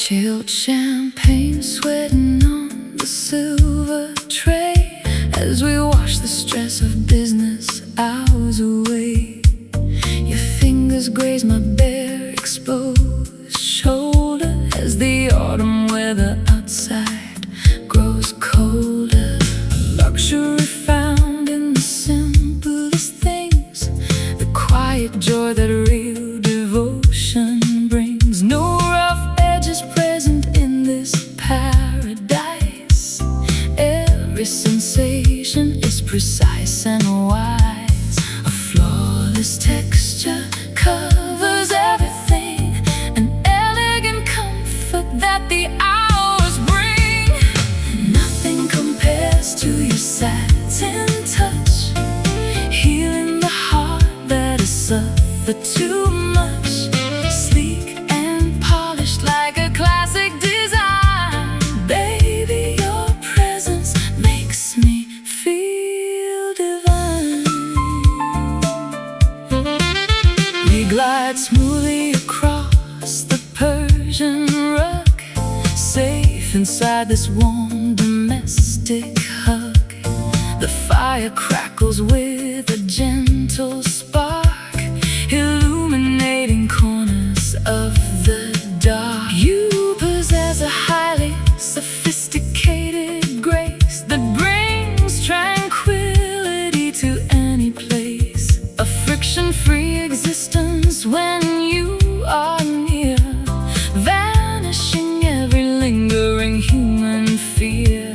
Chilled champagne sweating on the silver tray as we wash the stress of business hours away. Your fingers graze my bare exposed shoulder as the autumn weather outside grows colder. Luxury found in the simplest things, the quiet joy that real devotion brings. No rough edges present in this paradise. Every sensation is precise and wise. A flawless texture covers everything, an elegant comfort that the hours bring. Nothing compares to your satin touch, healing the heart that has suffered too much. Sleek and polished like a classic design. Baby, your presence makes me feel divine. We glide smoothly across the Persian rug, safe inside this warm domestic hug. The fire crackles with a gentle spark, illuminating corners of the dark. You possess a highly sophisticated grace that brings tranquility to any place. A friction-free existence when you are near, vanishing every lingering human fear.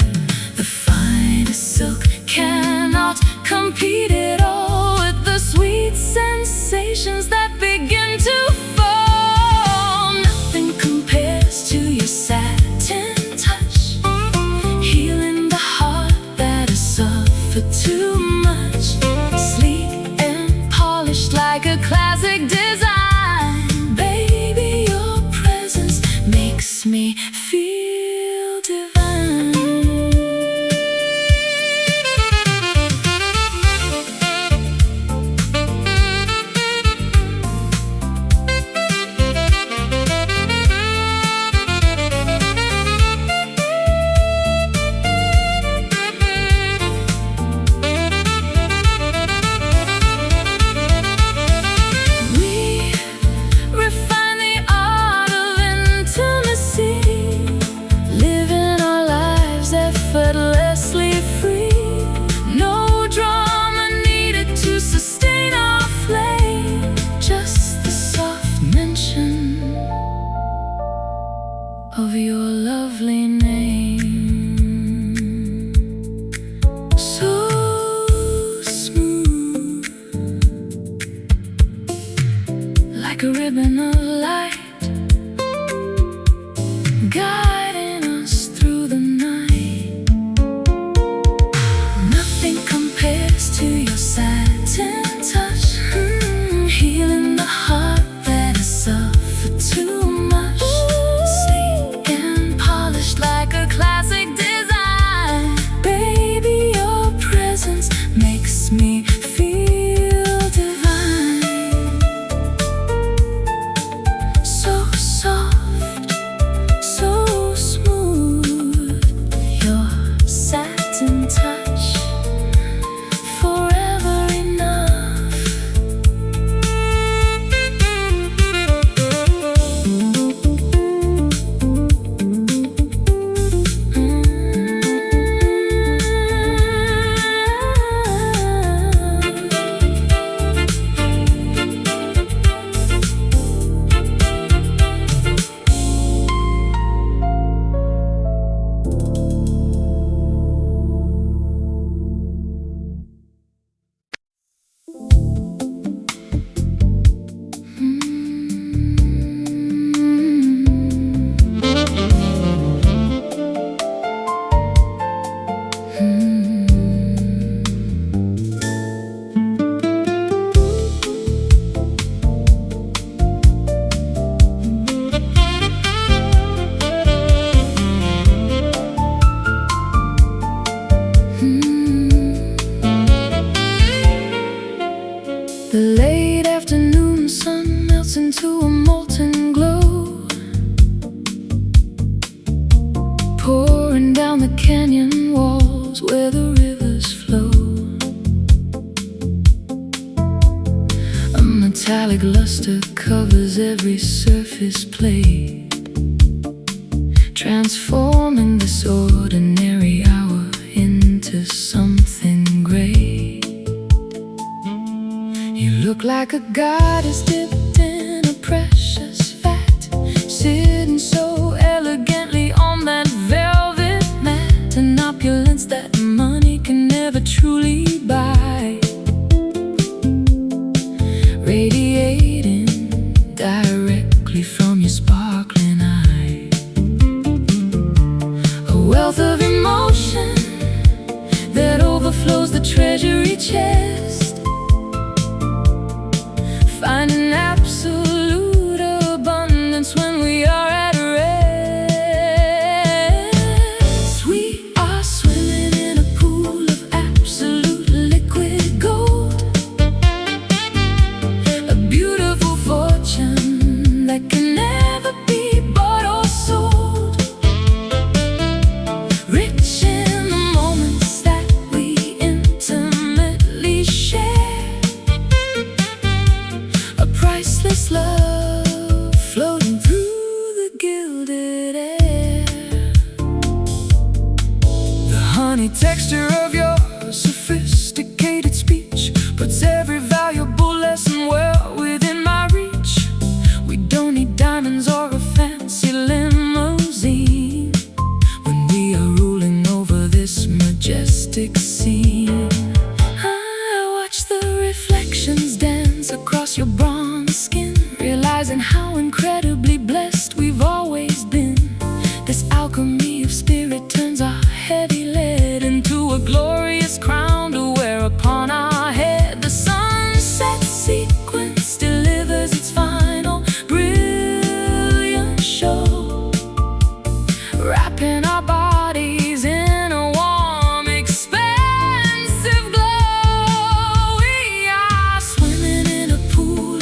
The finest silk cannot compete at all with the sweet sensations that begin to fall. Nothing compares to your satin touch, healing the heart that has suffered too much. Sleek and polished like a classic design. Baby, your presence makes me feel divine. We refine the art of intimacy, living our lives effortlessly free. No drama needed to sustain our flame, just the soft mention of your lovely name. So smooth, like a ribbon of light, guiding us through the night. Nothing compares to your satin touch, healing the heart that has suffered too much. Sleek and polished like a classic design. Baby, your presence makes me feel divine. So soft, so The late afternoon sun melts into a molten glow, pouring down the canyon walls where the rivers flow. A metallic luster covers every surface plate, transforming this ordinary hour into something great. You look like a goddess dipped in a precious fat, sitting so elegantly on that velvet mat, an opulence that money can never truly buy, radiating directly from your sparkling eye. A wealth of emotion that overflows the treasury chest, finding absolute abundance when we are at rest. We are swimming in a pool of absolute liquid gold, a beautiful fortune that can never be bought or sold, rich in the moments that we intimately share, a priceless love floating through the gilded air. The honey texture of your sophisticated speech puts every valuable lesson well within my reach. We don't need diamonds or a fancy limousine when we are ruling over this majestic scene. I watch the reflections dance across your bronze skin, realizing how incredibly blessed we've always been. This alchemy of spirit turns our heavy lead into a glorious crown to wear upon our head. The sunset sequence delivers its final brilliant show, wrapping our bodies in a warm, expansive glow. We are swimming in a pool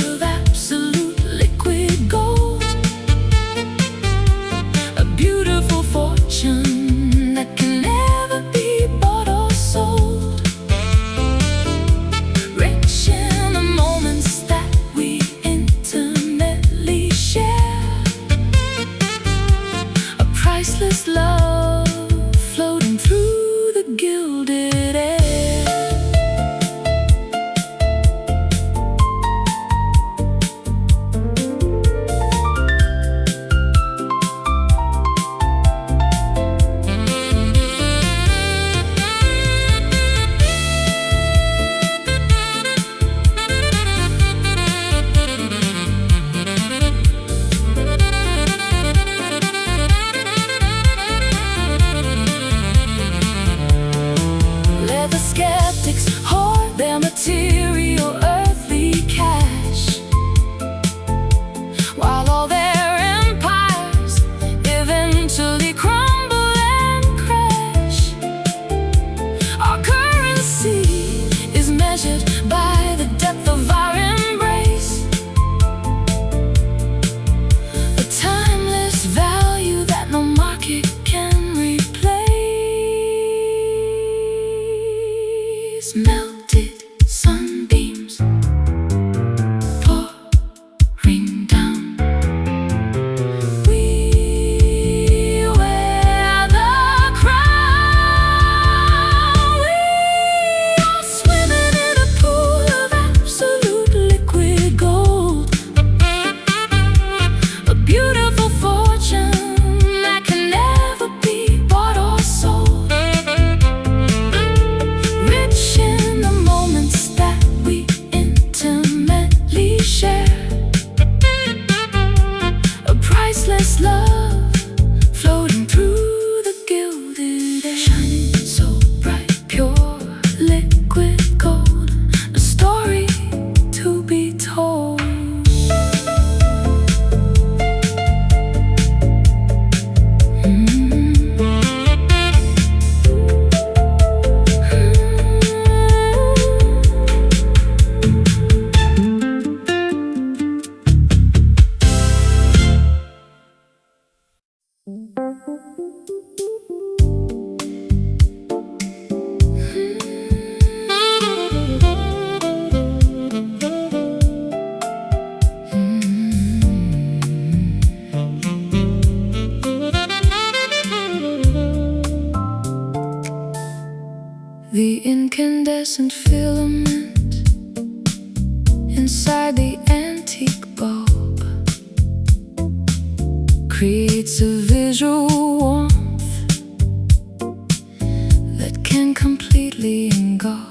inside the antique bulb creates a visual warmth that can completely engulf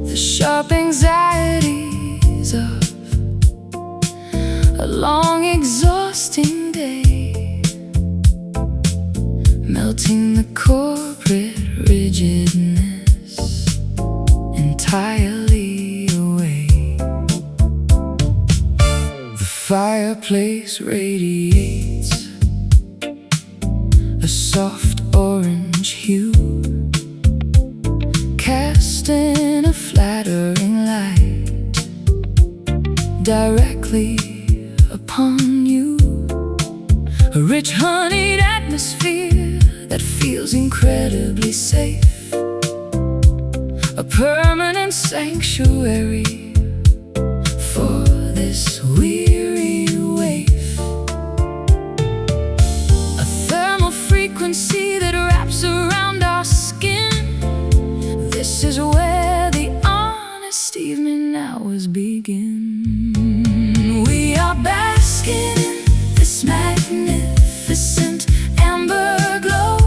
the sharp anxieties of a long, exhausting day, melting the corporate rigidness entirely away. The fireplace radiates a soft orange hue, casting a flattering light directly upon you. A rich honeyed atmosphere that feels incredibly safe, a permanent sanctuary for this weary waif. A thermal frequency that wraps around our skin. This is where the honest evening hours begin. We are basking in this magnificent amber glow,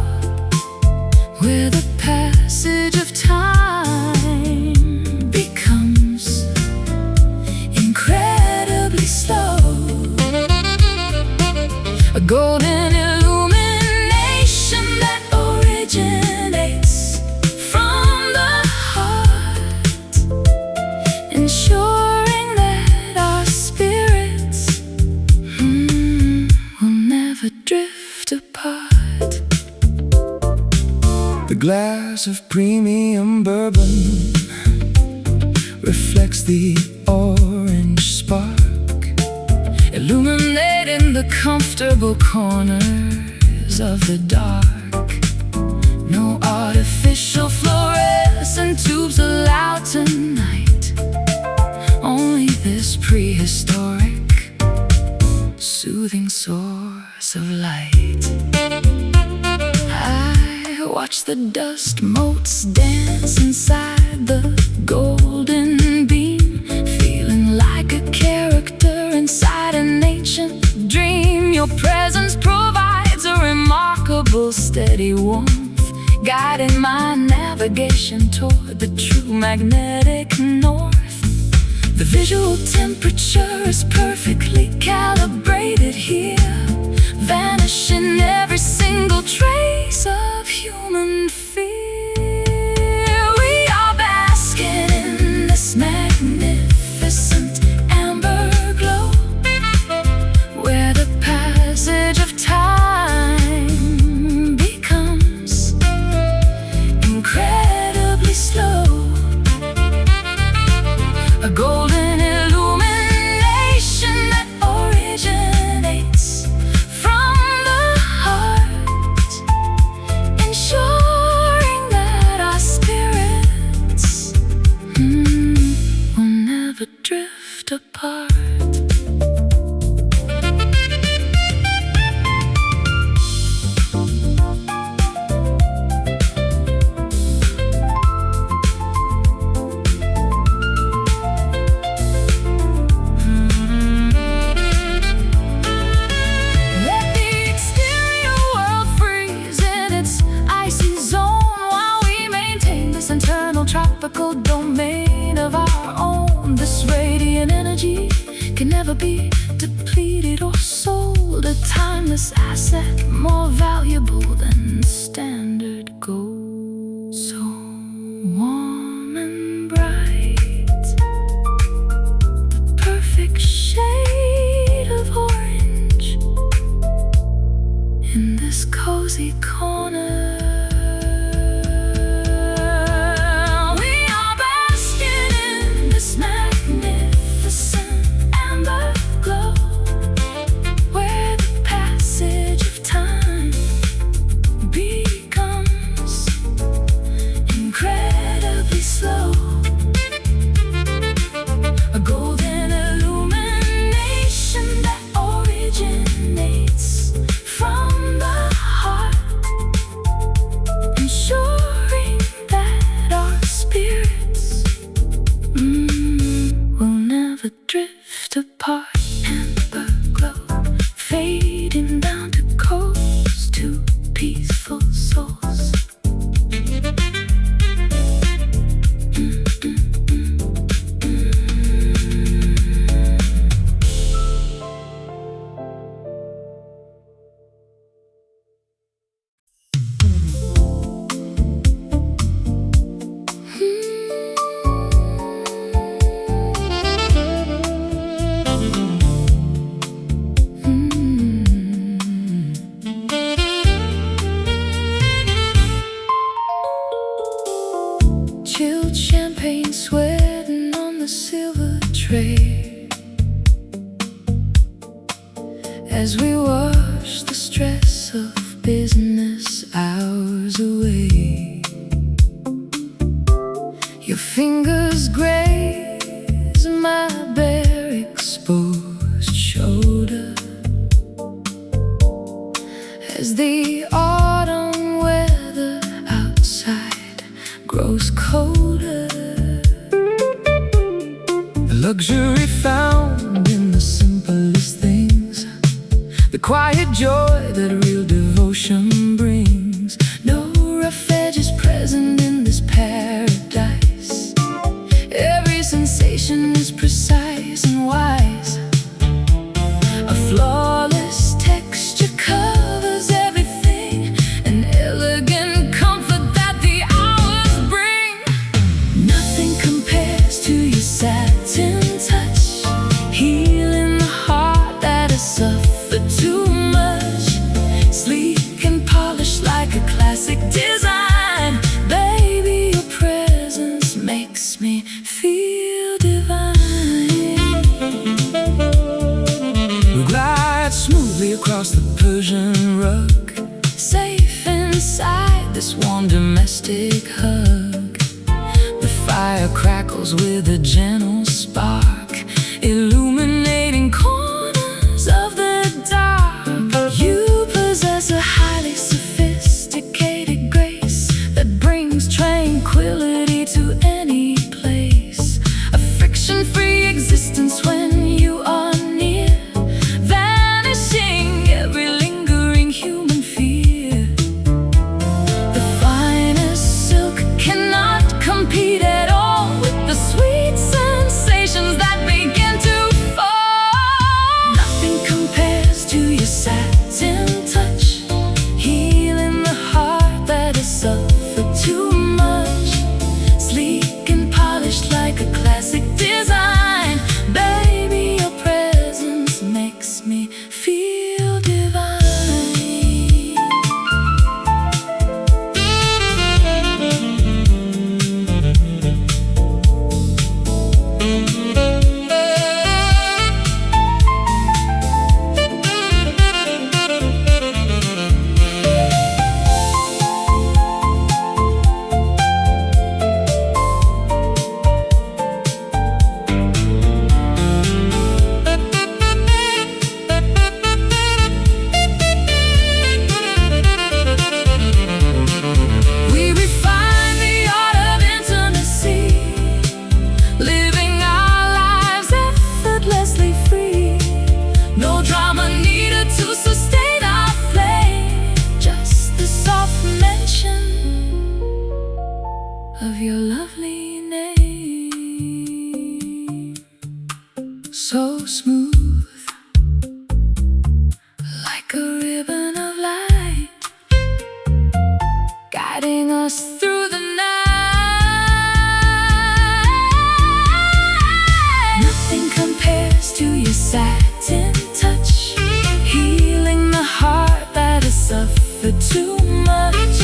where the passage of time becomes incredibly slow. A golden illumination that originates from the heart, ensuring that our spirits will never drift apart. The glass of premium bourbon reflects the orange spark, illuminating the comfortable corners of the dark. No artificial fluorescent tubes allowed tonight, only this prehistoric, soothing source of light. I watch the dust motes dance inside the golden beam, feeling like a character inside an ancient dream. Your presence provides a remarkable steady warmth, guiding my navigation toward the true magnetic north. The visual temperature is perfectly calibrated here, vanishing every single trace of human fear. We are basking in this magnificent amber glow, where the passage of time becomes incredibly slow. A golden illumination that originates from the heart, ensuring that our spirits will never drift apart. Tropical domain of our own. This radiant energy can never be depleted or sold, a timeless asset more valuable than standard gold. So warm and bright, the perfect shade of orange in this cozy corner. Where the passage of time becomes tray as we wash the stress of business hours away. Your fingers graze my bare exposed shoulder as the autumn weather outside grows colder. The luxury found in the simplest things, the quiet joy that real devotion brings. Norah is present in this paradise. Every sensation is precise and wise. A flawless texture covers everything, an elegant comfort that the hours bring. Nothing compares to your satin touch, healing the heart that has suffered too much. Sleek and polished like a classic design, baby, your presence makes me feel divine. We glide smoothly across the Persian rug, safe inside this warm domestic hug. The fire crackles with a gentle spark, illuminating corners of the dark. You possess a highly sophisticated grace that brings tranquility to any place. A friction-free existence when you are near, vanishing every lingering human fear. The finest silk cannot compete at all with the sweet sensations that begin to fall. Nothing compares to your satin touch, healing the heart that has suffered too much. Sleek and polished like a classic design, baby, your presence makes me feel divine. We refine the art of intimacy, living our lives effortlessly free. No drama needed to sustain our flame, just the soft mention of your lovely name. So smooth, like a ribbon of light, guiding us through the night. Nothing compares to your satin touch, healing the heart that has suffered too much.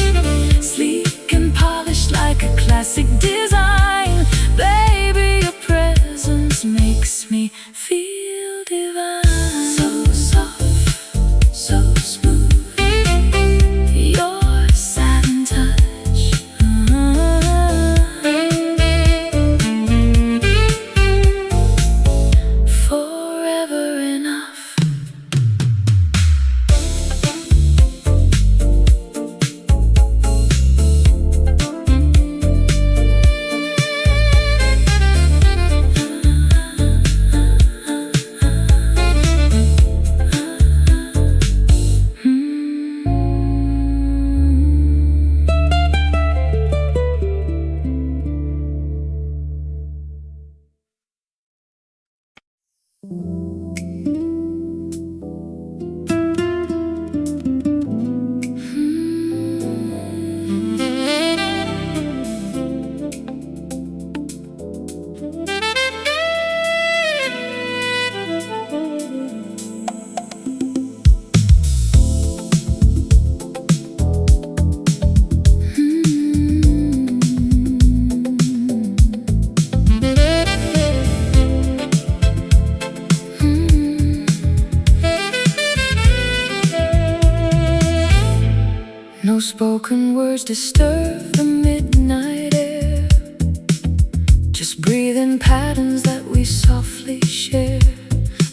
Sleek and polished like a classic design, baby, your presence makes me feel divine. So soft, so smooth, your satin touch. Forever enough. spoken words disturb the midnight air. Just breathe in patterns that we softly share.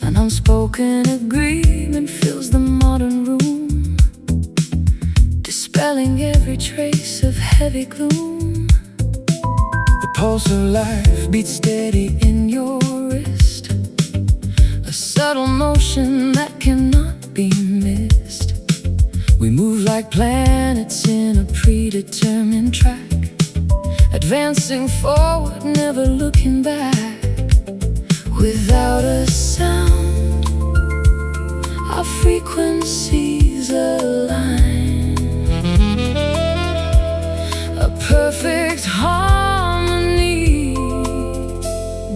An unspoken agreement fills the modern room, dispelling every trace of heavy gloom. The pulse of life beats steady in your wrist, a subtle motion that cannot be missed. We move like planets in a predetermined track, advancing forward, never looking back. Without a sound, our frequencies align, a perfect harmony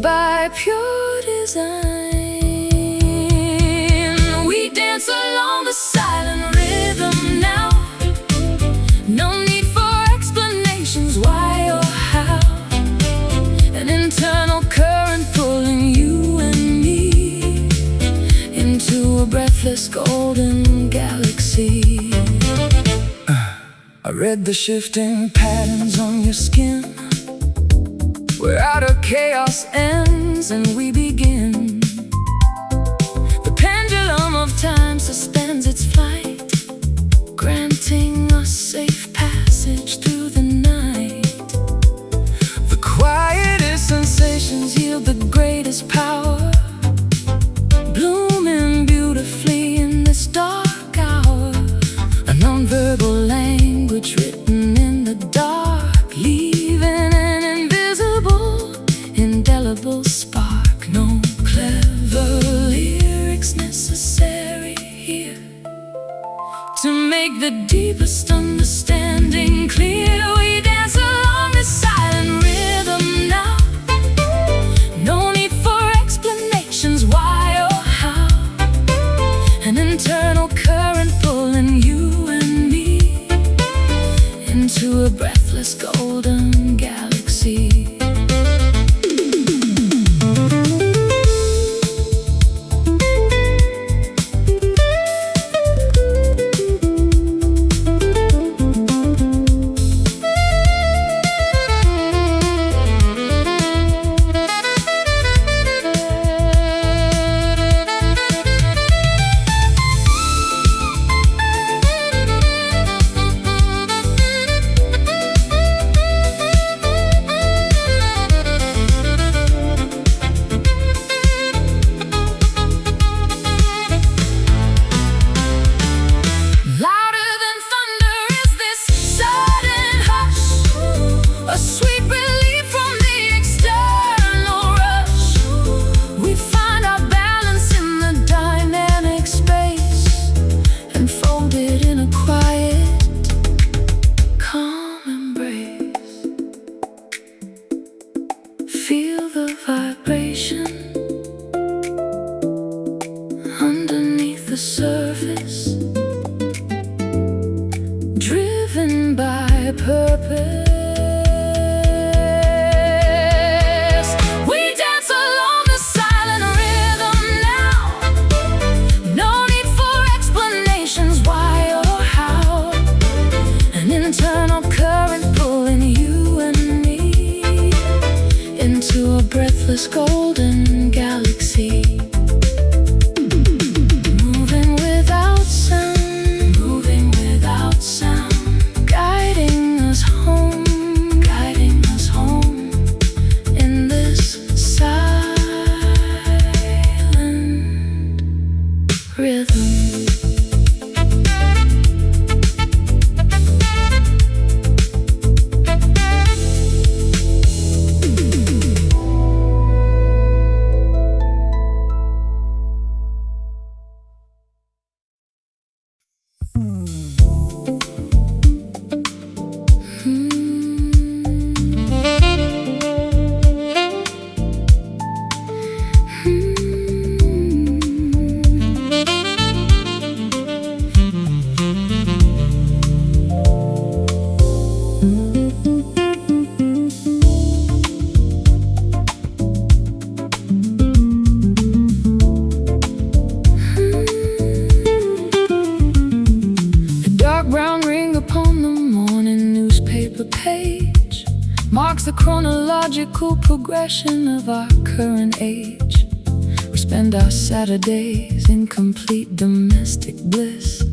by pure design. We dance along the silent rhythm now. No need for explanations why or how. An internal current pulling you and me into a breathless golden galaxy. I read the shifting patterns on your skin, where outer chaos ends and we begin. The pendulum of time suspends its flight, granting us safe passage through the night. The quietest sensations yield the greatest power, blooming beautifully in this dark hour. A nonverbal language written in the dark, leaving an invisible, indelible spark. No clever lyrics necessary here to make the deepest understanding clear. We dance along this silent rhythm now. No need for explanations why or how. An internal current pulling you and me into a breathless golden galaxy. Feel the vibration underneath the surface, driven by purpose. We dance along the silent rhythm now. No need for explanations why or how. An internal current pulling you and me into a breathless golden galaxy. Moving without sound, guiding us home in this silent rhythm. progression of our current age. We spend our Saturdays in complete domestic bliss,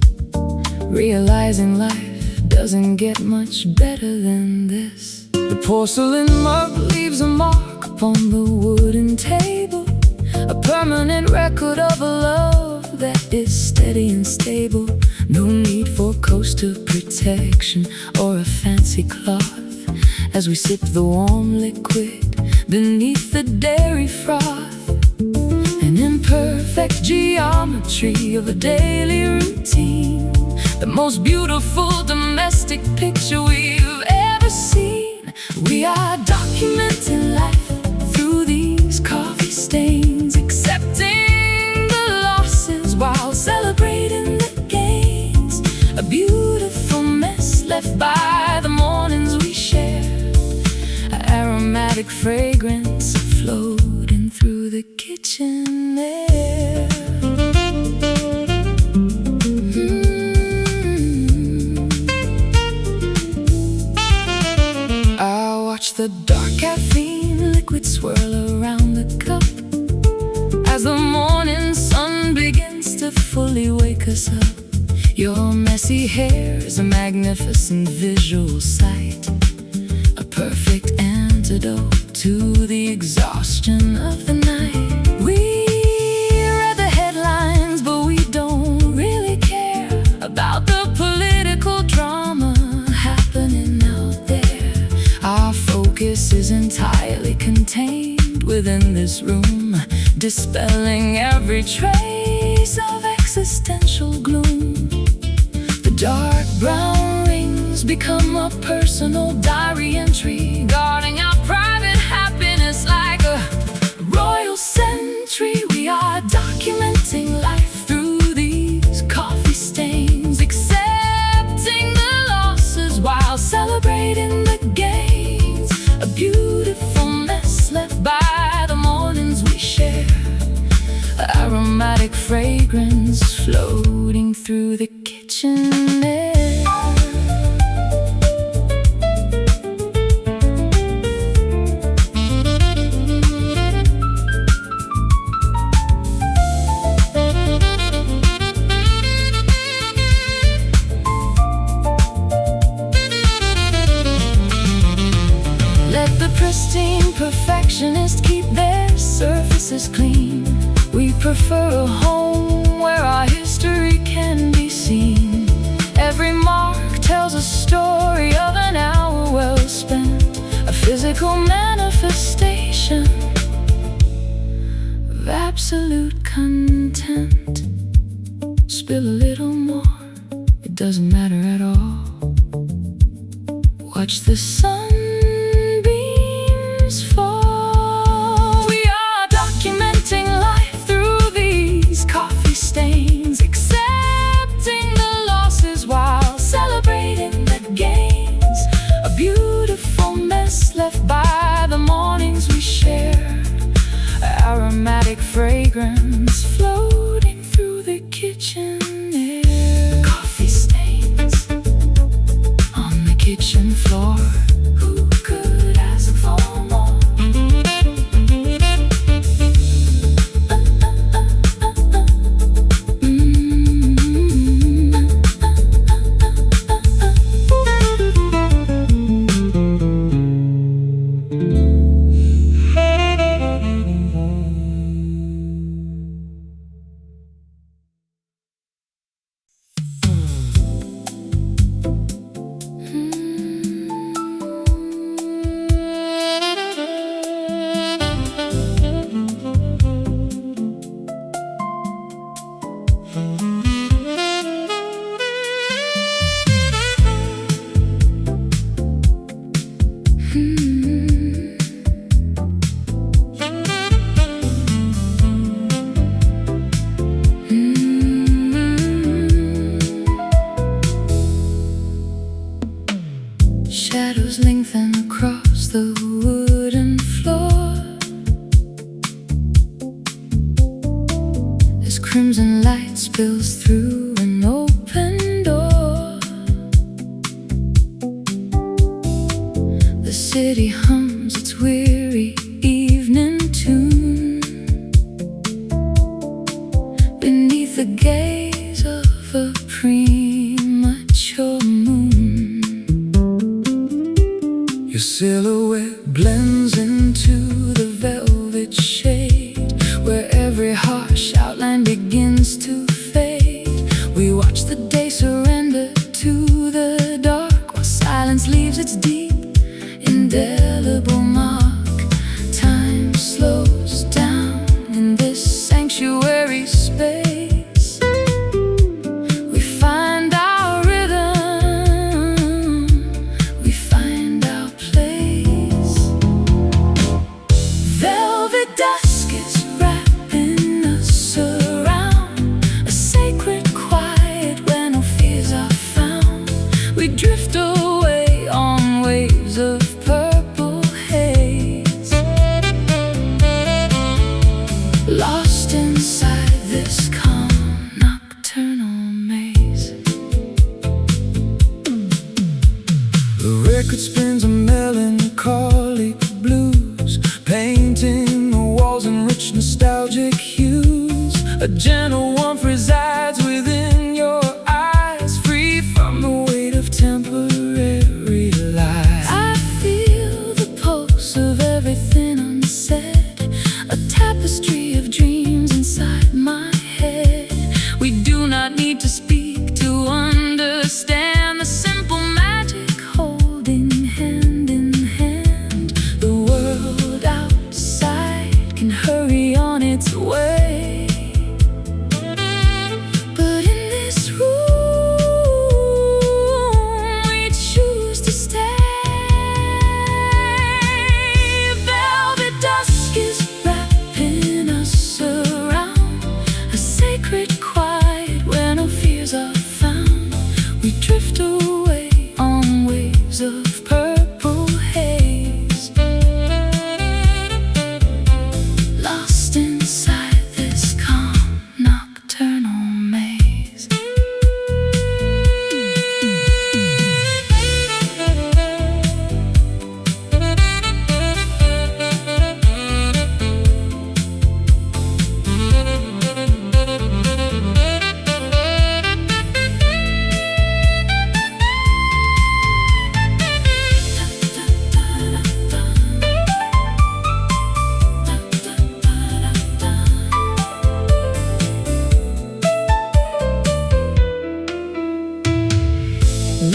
realizing life doesn't get much better than this. The porcelain mug leaves a mark upon the wooden table, a permanent record of a love that is steady and stable. No need for coaster protection or a fancy cloth as we sip the warm liquid beneath the dairy froth. An imperfect geometry of a daily routine, the most beautiful domestic picture we've ever seen. We are documenting life through these coffee stains, accepting the losses while celebrating the gains. A beautiful mess left by the mornings we shared, an aromatic fragrance floating through the kitchen air. I watch the dark caffeine liquid swirl around the cup as the morning sun begins to fully wake us up. Your messy hair is a magnificent visual sight, a perfect antidote to the exhaustion of the night. We read the headlines, but we don't really care about the political drama happening out there. Our focus is entirely contained within this room, dispelling every trace of existential gloom. The dark brown rings become a personal diary entry, guarding our private happiness like a royal sentry. We are documenting life through these coffee stains, accepting the losses while celebrating the gains. A beautiful mess left by the mornings we share, aromatic fragrance floating through the kitchen air. Let the pristine perfectionists keep their surfaces clean. We prefer a home where our history can be seen. Every mark tells a story of an hour well spent, a physical manifestation of absolute content. Spill a little more, it doesn't matter at all. Watch the sunbeams fall. We are documenting life through these coffee stains, accepting the losses while celebrating the gains. A beautiful mess left by the mornings we share, aromatic fragrance floating through the kitchen air. Coffee stains on the kitchen floor. Who could ask for more? Shadows lengthen across the wooden floor as crimson light spills through an open door. The city hums its weary painting the walls in rich nostalgic hues. A gentle warmth resides within your eyes, free from the weight of temporary lies. I feel the pulse of everything unsaid, a tapestry of dreams inside my head. We do not need to speak to understand the simple magic holding hand in hand. The world outside can hurry on its way, but in this room we choose to stay. Velvet dusk is wrapping us around, a sacred quiet where no fears are found. We drift away on waves of purple haze, lost inside this calm nocturnal maze.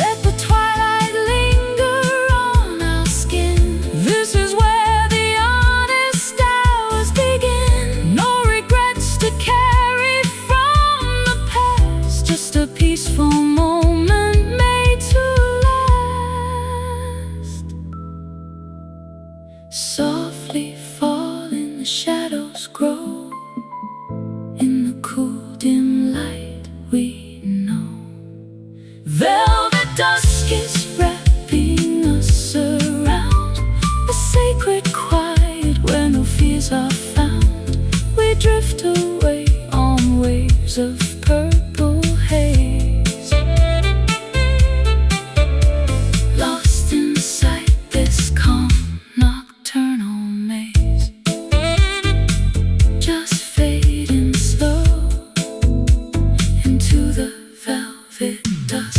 Let the twilight linger on our skin. This is where the honest hours begin. No regrets to carry from the past, just a peaceful moment made to last. Softly falling, the shadows grow. In the cool dim light we know, velvet dusk is wrapping us around, a sacred quiet where no fears are found. We drift away on waves of purple haze, lost inside this calm nocturnal maze, just fading slow into the velvet dusk.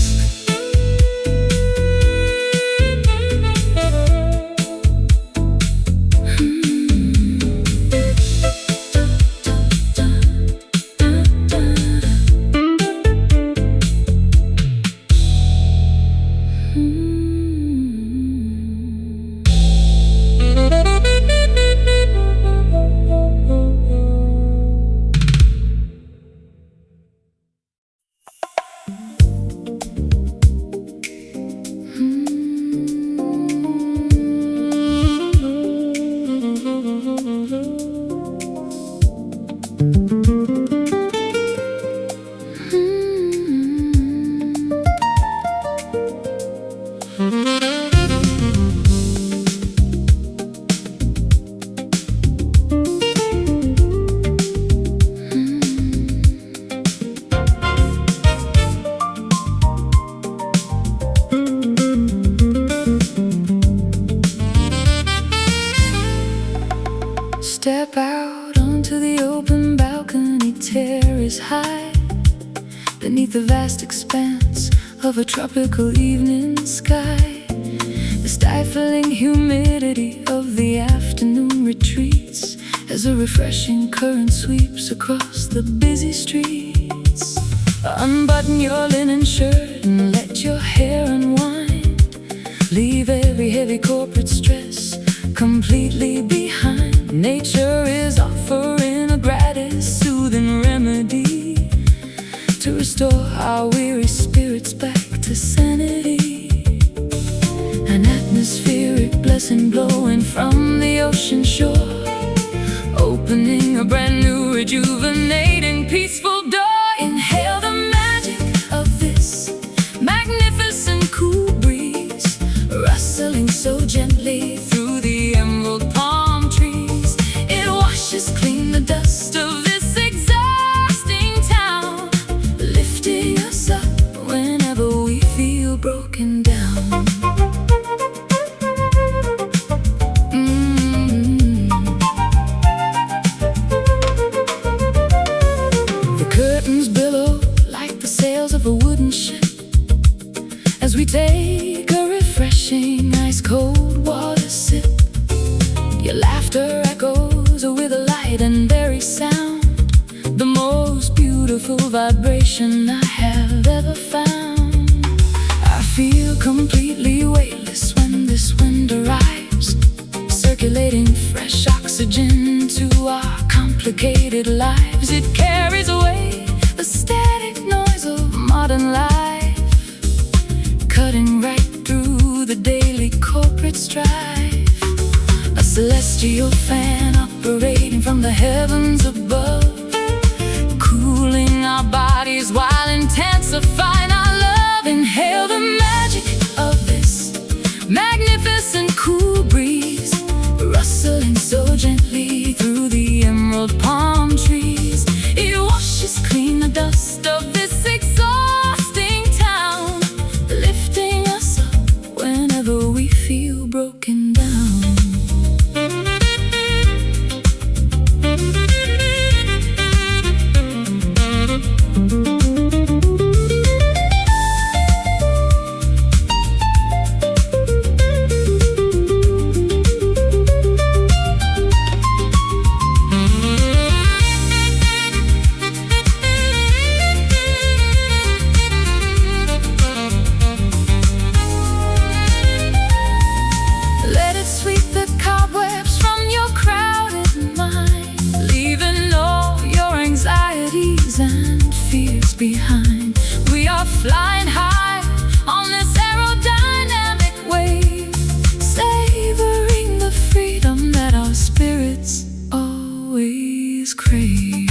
Step out onto the open balcony, terrace high, beneath the vast expanse of a tropical evening sky. The stifling humidity of the afternoon retreats as a refreshing current sweeps across the busy streets. Unbutton your linen shirt and let your hair unwind. Leave every heavy corporate stress completely behind. Nature is offering a gratis soothing remedy to restore our weary spirits back to sanity. An atmospheric blessing blowing from the ocean shore, opening a brand new, rejuvenating, peaceful door. Inhale the magic of this magnificent cool breeze, rustling so gently through the emerald palm trees. It washes clean the dust of this exhausting town, lifting us up whenever we feel broken down. beautiful vibration I have ever found. I feel completely weightless when this wind arrives, circulating fresh oxygen to our complicated lives. It carries away the static noise of modern life, cutting right through the daily corporate strife. A celestial fan operating from the heavens above, cooling our bodies while intensifying our love. Inhale the magic of this magnificent cool breeze, rustling so gently through the emerald palm trees. It washes clean the dust of this exhausting town, lifting us up whenever we feel broken down. Behind, we are flying high on this aerodynamic wave, savoring the freedom that our spirits always crave.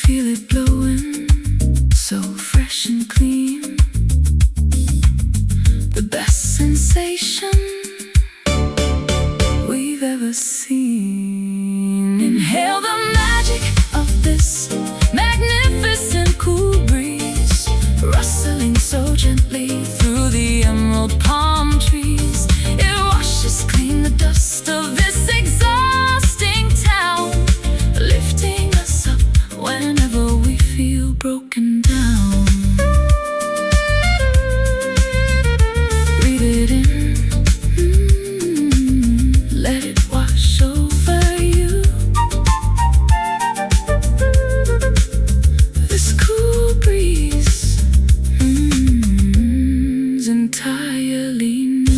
Feel it blowing, so fresh and clean, the best sensation we've ever seen. Inhale the magic of this magnificent cool breeze, rustling so gently through the emerald palm trees. It washes clean the dust of this exhausting town, lifting us up whenever we feel broken down. Breathe it in, let it wash over you. This cool breeze is entirely new.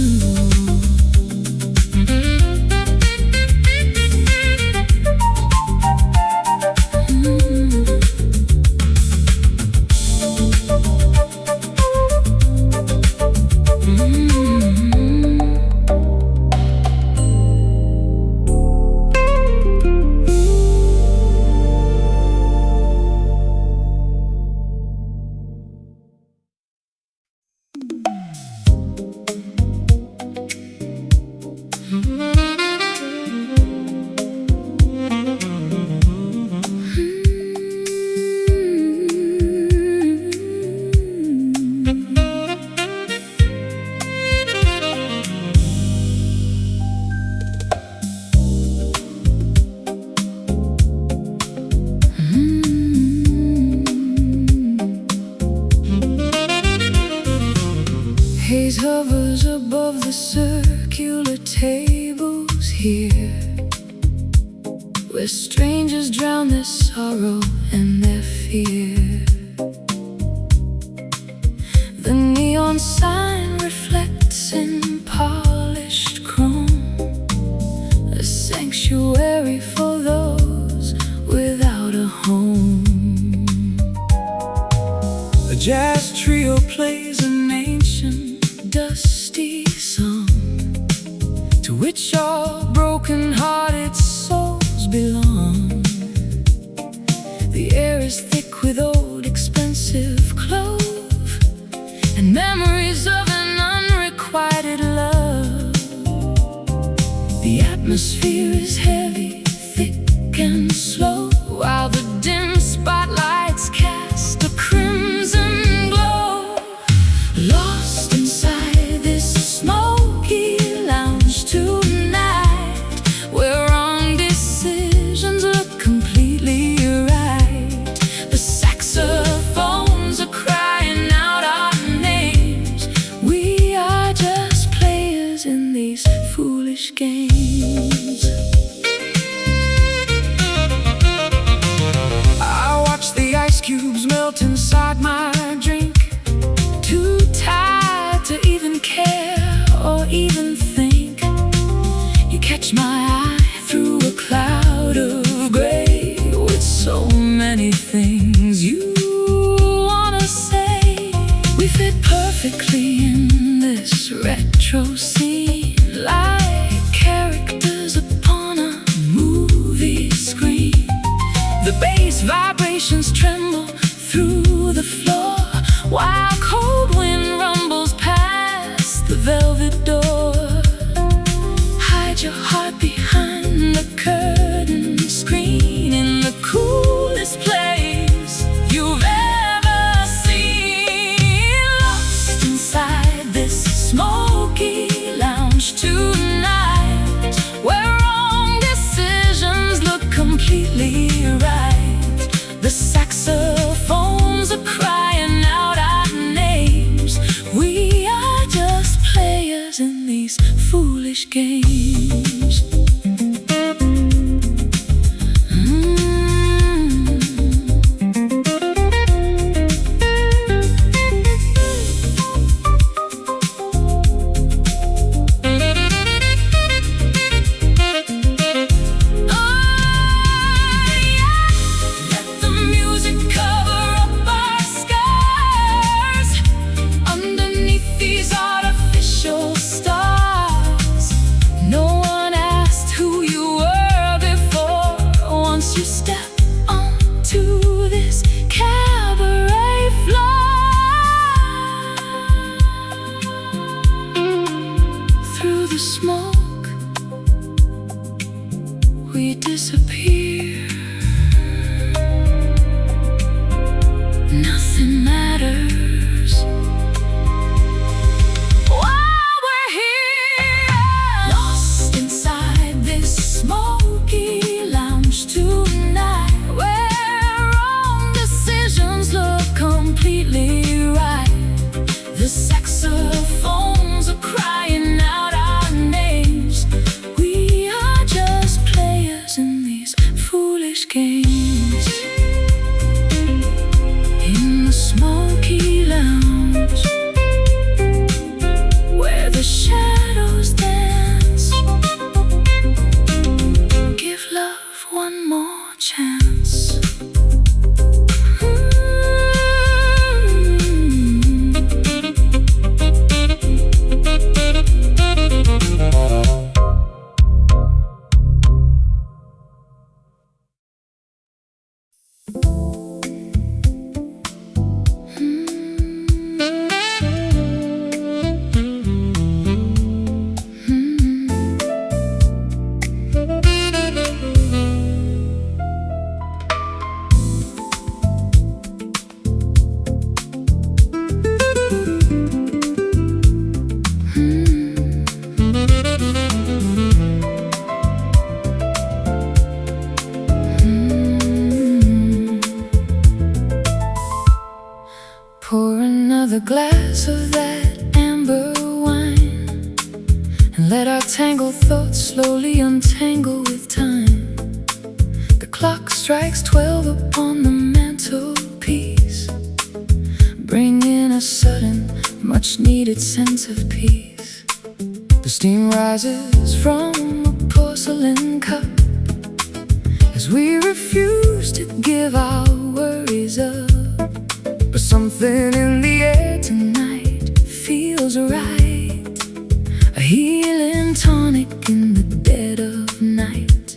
Haze hovers above the circular tables here, where strangers drown their sorrow and their fear. The neon sign reflects in polished chrome, a sanctuary for those without a home. A jazz trio plays an ancient dusty song, to which all broken-hearted souls belong. The air is thick with old expensive clove and memories of an unrequited love. The atmosphere is heavy, thick and slow, while the dim spotlights cast a crimson glow. Lost inside this smoky lounge tonight, where wrong decisions look completely right. The saxophones are crying out our names. We are just players in these foolish games. catch my eye through a cloud of gray, with so many things you wanna say. We fit perfectly in this retro scene, like characters upon a movie screen. The bass vibrations tremble through the floor, while cold wind rumbles past the velvet door. Hide your heart behind the curtain screen, in the coolest place you've ever seen. Lost inside this smoky lounge tonight, where wrong decisions look completely right. The saxophones are crying out our names. We are just players in these foolish games. Smoke, we disappear. Nothing matters while we're here, lost inside this smoky lounge tonight, where wrong decisions look completely right. The saxophones are crying out our names. We are just players in these foolish games. In the smoky lounge, where the shadows dance, give love one more chance. Pour another glass of that amber wine, and let our tangled thoughts slowly untangle with time. The clock strikes 12 upon the mantelpiece, bringing a sudden, much-needed sense of peace. The steam rises from a porcelain cup as we refuse to give our worries up. But something in the air tonight feels right, a healing tonic in the dead of night.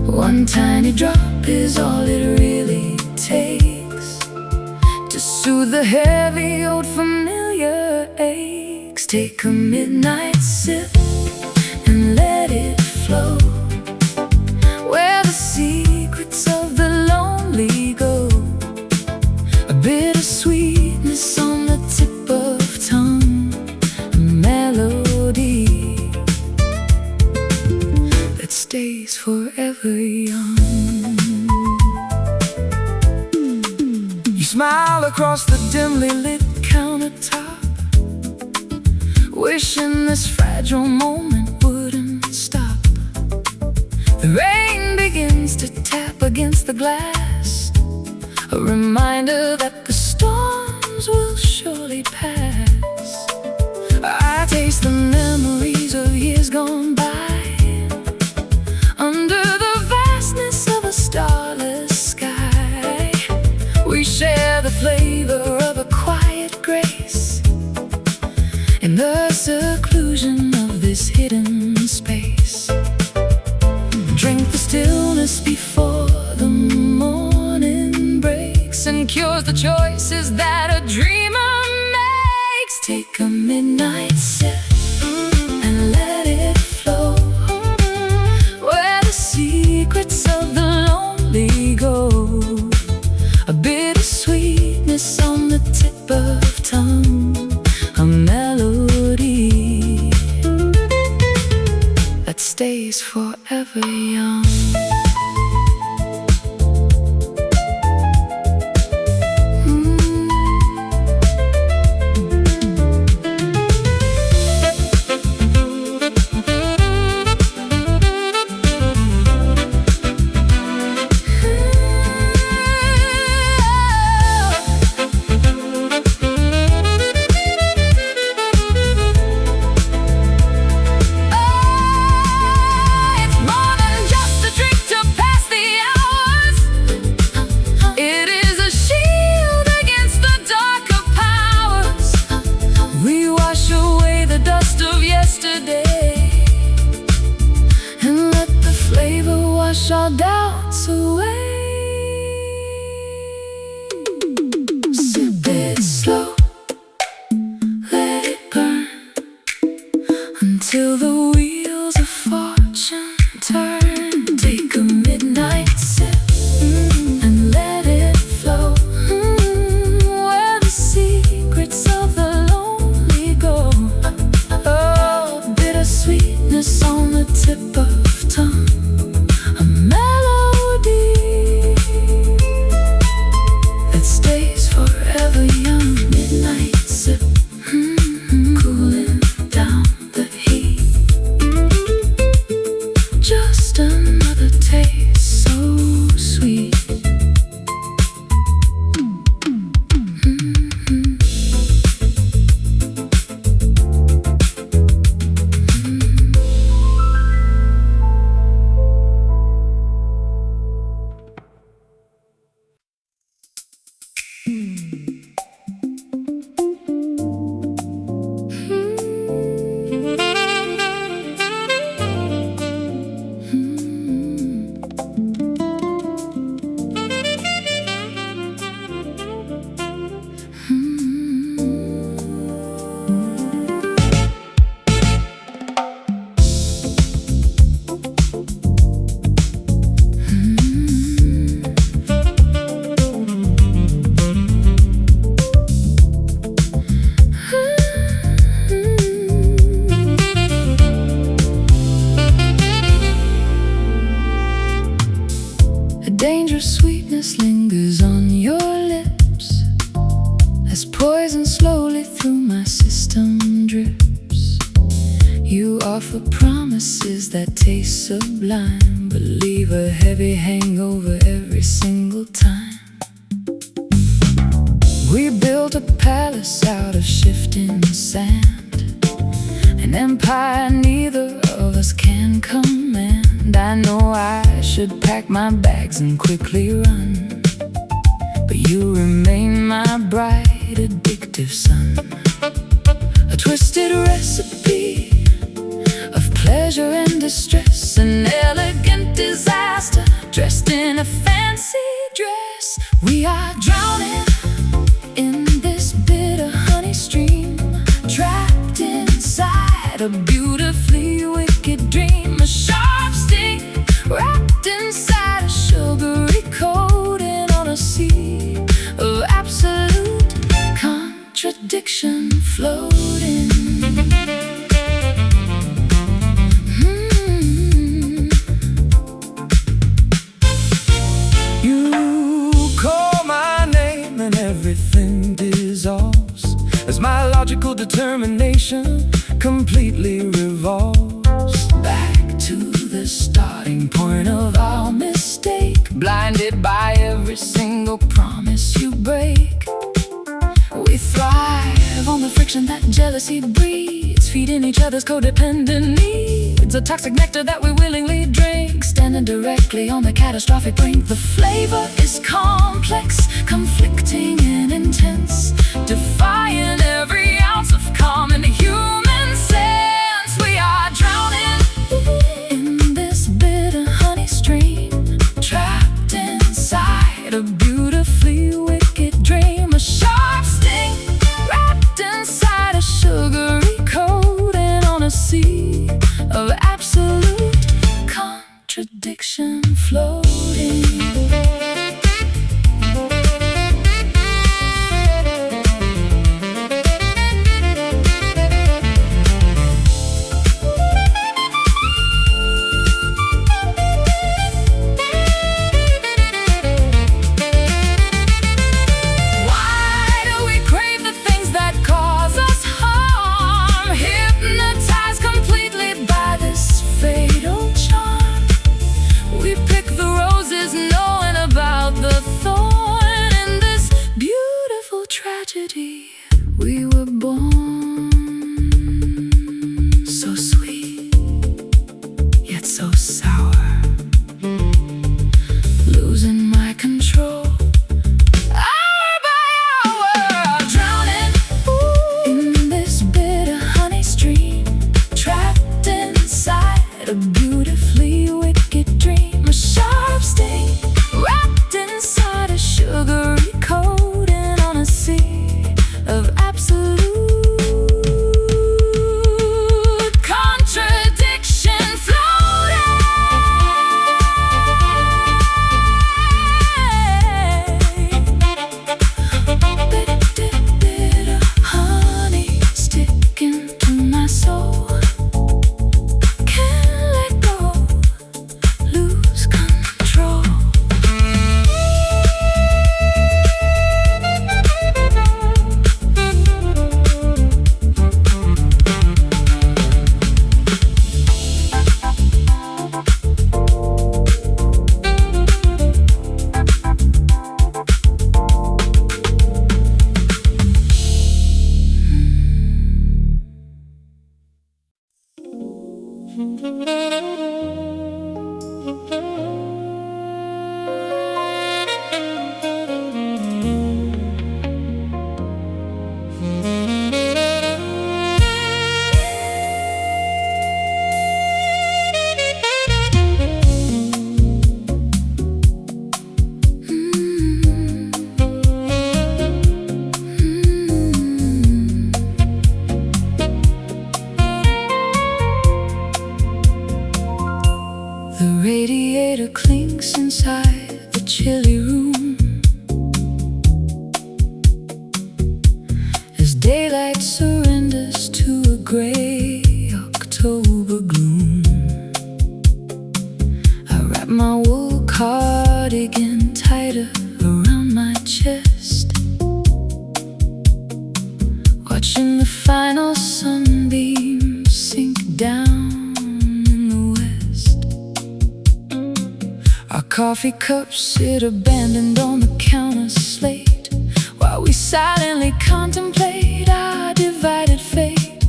One tiny drop is all it really takes to soothe the heavy old familiar aches. Take a midnight sip and let it flow, where the secrets of the lonely go. A bit of sweetness on the tip of tongue, a melody that stays forever young. You smile across the dimly lit countertop, wishing this fragile moment wouldn't stop. The rain begins to tap against the glass, a reminder that the storms will surely pass. I taste the memories of years gone by, stays forever young. Wash all doubts away. Sip it slow, let it burn until the wheels of fortune turn. Take a midnight sip and let it flow, where the secrets of the lonely go. Oh, bittersweetness on the tip of tongue, a melody that stays forever young. Midnight sip, cooling down the heat. Just another taste so sweet. Dangerous sweetness lingers on your lips as poison slowly through my system drips. You offer promises that taste sublime, but leave a heavy hangover every single time. We built a palace out of shifting sand, an empire neither of us can command. I know I should pack my bags and quickly run, but you remain my bright, addictive sun. A twisted recipe of pleasure and distress, an elegant disaster dressed in a fancy dress. We are drowning in this bitter honey stream, trapped inside a beautifully wicked dream. A sharp sting wrapped inside a sugary coating on a sea of absolute contradiction floating. You call my name and everything dissolves as my logical determination completely revolves back to the starting point of our mistake, blinded by every single promise you break. We thrive on the friction that jealousy breeds, feeding each other's codependent needs, a toxic nectar that we willingly drink, standing directly on the catastrophic brink. The flavor is complex, conflicting and intense, defying every ounce of common human sense. We are drowning in this bitter honey stream, trapped inside a beautifully wicked dream. A sharp sting wrapped inside a sugary coating on a sea of absolute contradiction floating. so sour, losing my control. Hour by hour, drowning in this bitter honey stream, trapped inside a beautifully wicked dream. A sharp sting wrapped inside a sugary coating on a sea of absolute contradiction floating. Bitter honey sticking to my soul. Can't let go, lose control. The radiator clinks inside the chilly room as daylight surrenders to a gray October gloom. I wrap my wool cardigan tighter around my chest, watching the final sunbeams sink down. Our coffee cups sit abandoned on the counter slate while we silently contemplate our divided fate.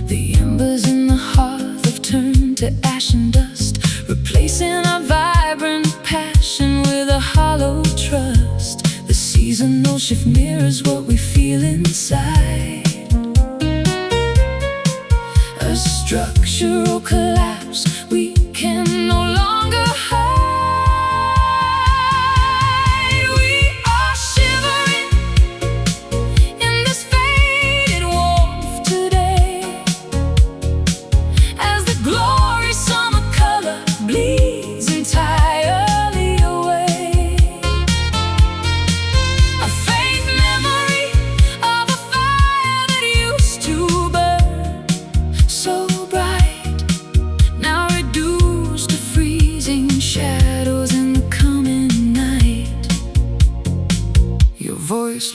The embers in the hearth have turned to ash and dust, replacing our vibrant passion with a hollow trust. The seasonal shift mirrors what we feel inside. A structural collapse we can no longer hide.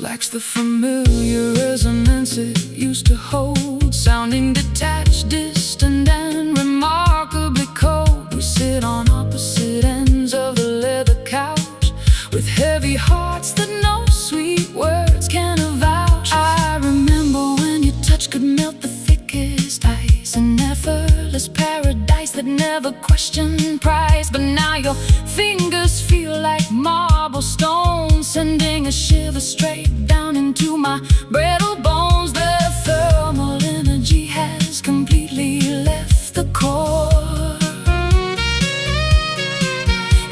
Lacks the familiar resonance it used to hold, sounding detached, distant, and remarkably cold. We sit on opposite ends of the leather couch with heavy hearts that no sweet words can avouch. I remember when your touch could melt the thickest ice, an effortless paradise that never questioned price. But now your fingers feel like marble stones, sending a shiver straight down into my brittle bones. The thermal energy has completely left the core,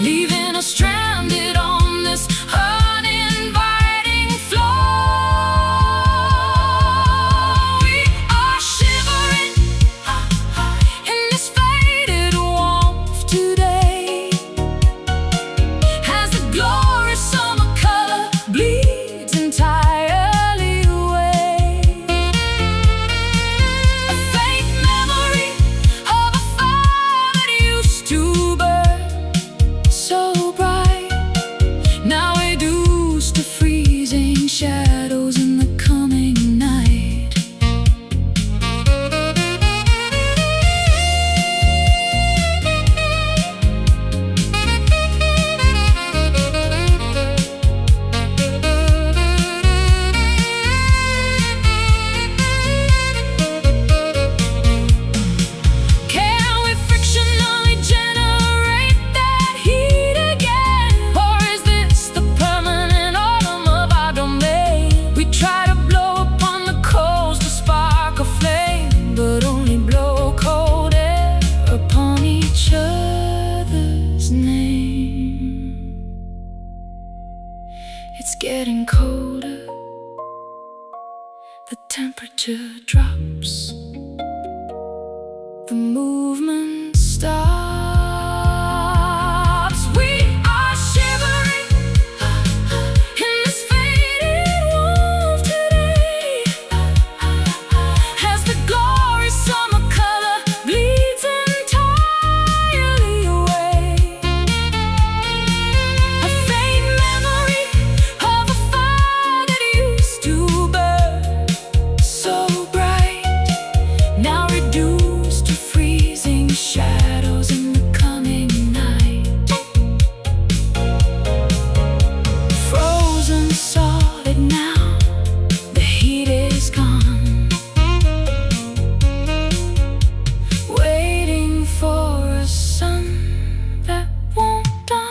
leaving us stranded on this uninviting floor. We are shivering in this faded warmth today, as the glorious summer color bleeds entirely away. A faint memory of a fire temperature drops, the movement stops. We are shivering in this faded warmth today, as the glorious summer color bleeds entirely away. A faint memory of a fire that used to burn so bright, now reduced to freezing shadows in the coming night. Frozen solid now, the heat is gone, waiting for a sun that won't dawn.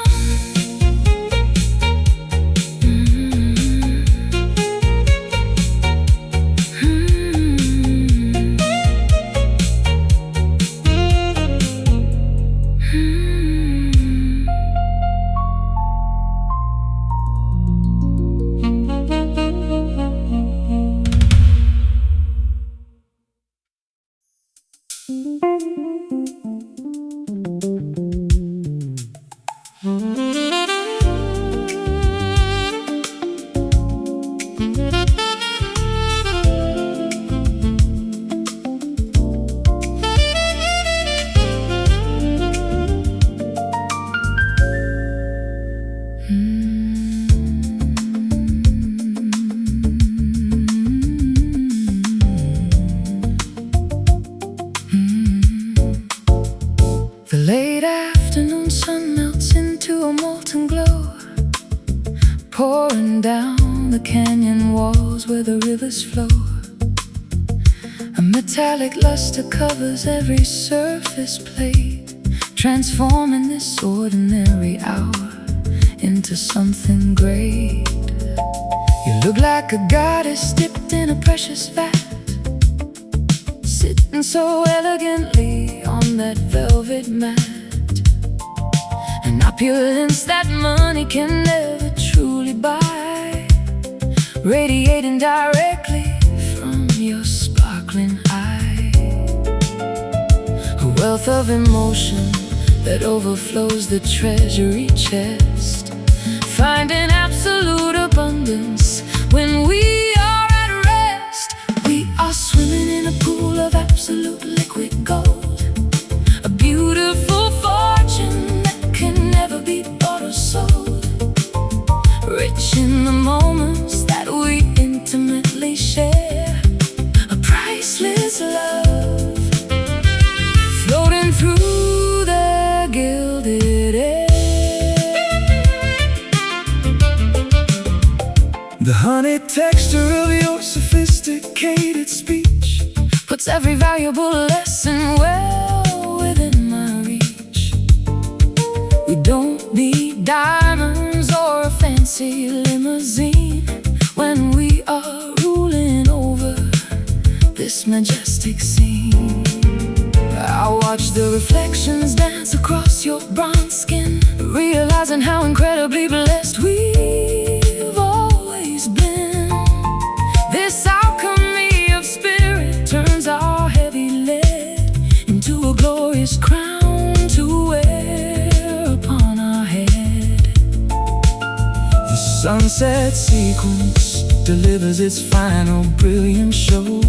The late afternoon sun melts into a molten glow, pouring down the canyon walls where the rivers flow. A metallic luster covers every surface plate, transforming this ordinary hour into something great. You look like a goddess dipped in a precious vat, sitting so elegantly on that velvet mat. An opulence that money can never truly buy, radiating directly from your sparkling eye. A wealth of emotion that overflows the treasury chest, finding absolute abundance when we are at rest. We are swimming in a pool of absolute liquid gold, a beautiful fortune that can never be bought or sold, rich in the moments that we intimately share, a priceless love floating through the gilded air. The honey texture of your sophisticated speech puts every valuable lesson well within my reach. We don't need diamonds or a fancy limousine when we are ruling over this majestic scene. I watch the reflections dance across your bronze skin, realizing how incredibly blessed we've always been. This alchemy of spirit turns our heavy lead into a glorious crown to wear upon our head. The sunset sequence delivers its final brilliant show,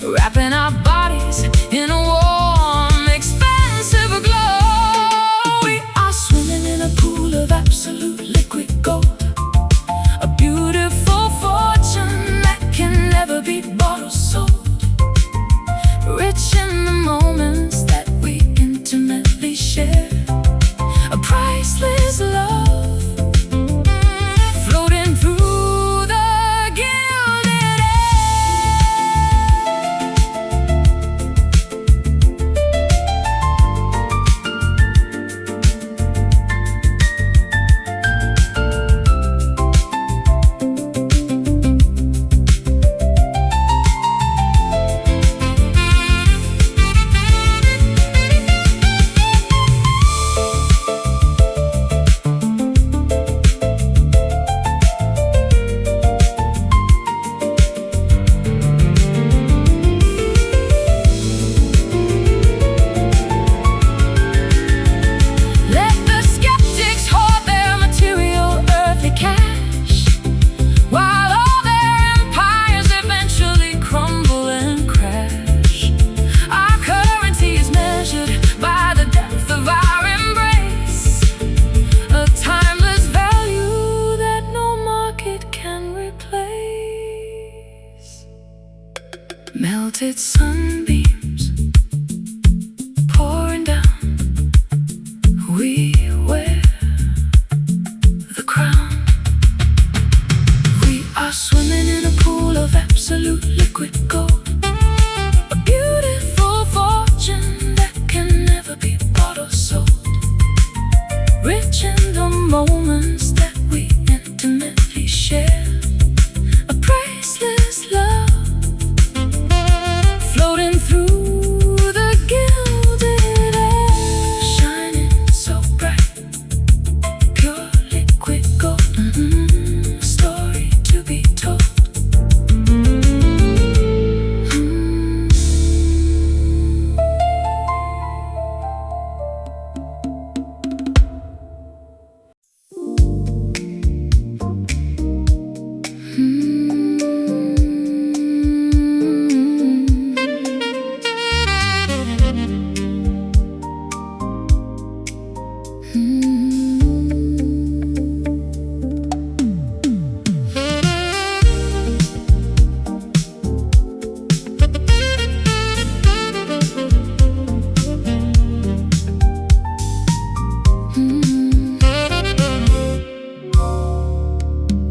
wrapping our bodies in a warm, expansive glow. We are swimming in a pool of absolute liquid gold, a beautiful fortune that can never be bought or sold, rich in the moments that we intimately share, a priceless love floating through the gilded air.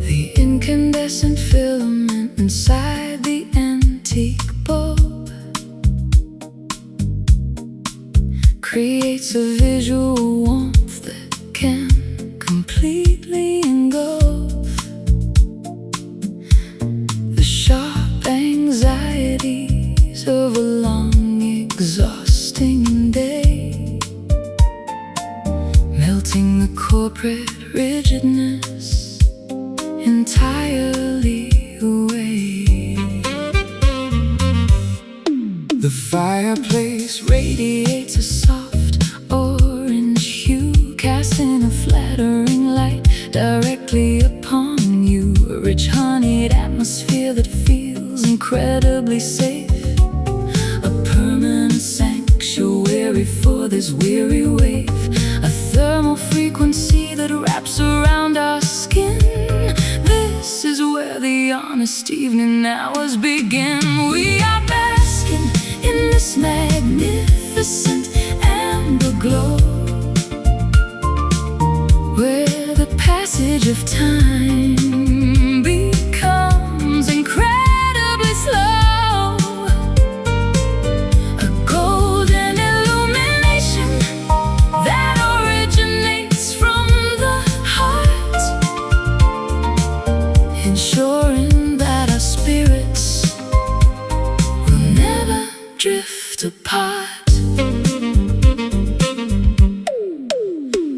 The incandescent filament inside the antique bulb creates a visual warmth that can completely engulf the sharp anxieties of a long, exhausting day, melting the corporate rigidness entirely away. The fireplace radiates a soft orange hue, casting a flattering light directly upon you. A rich honeyed atmosphere that feels incredibly safe, a permanent sanctuary for this weary wave, a thermal frequency that wraps around our skin. This is where the honest evening hours begin. We are basking in this magnificent amber glow, where the passage of time becomes incredibly slow. A golden illumination that originates from the heart, ensuring that our spirits will never drift apart.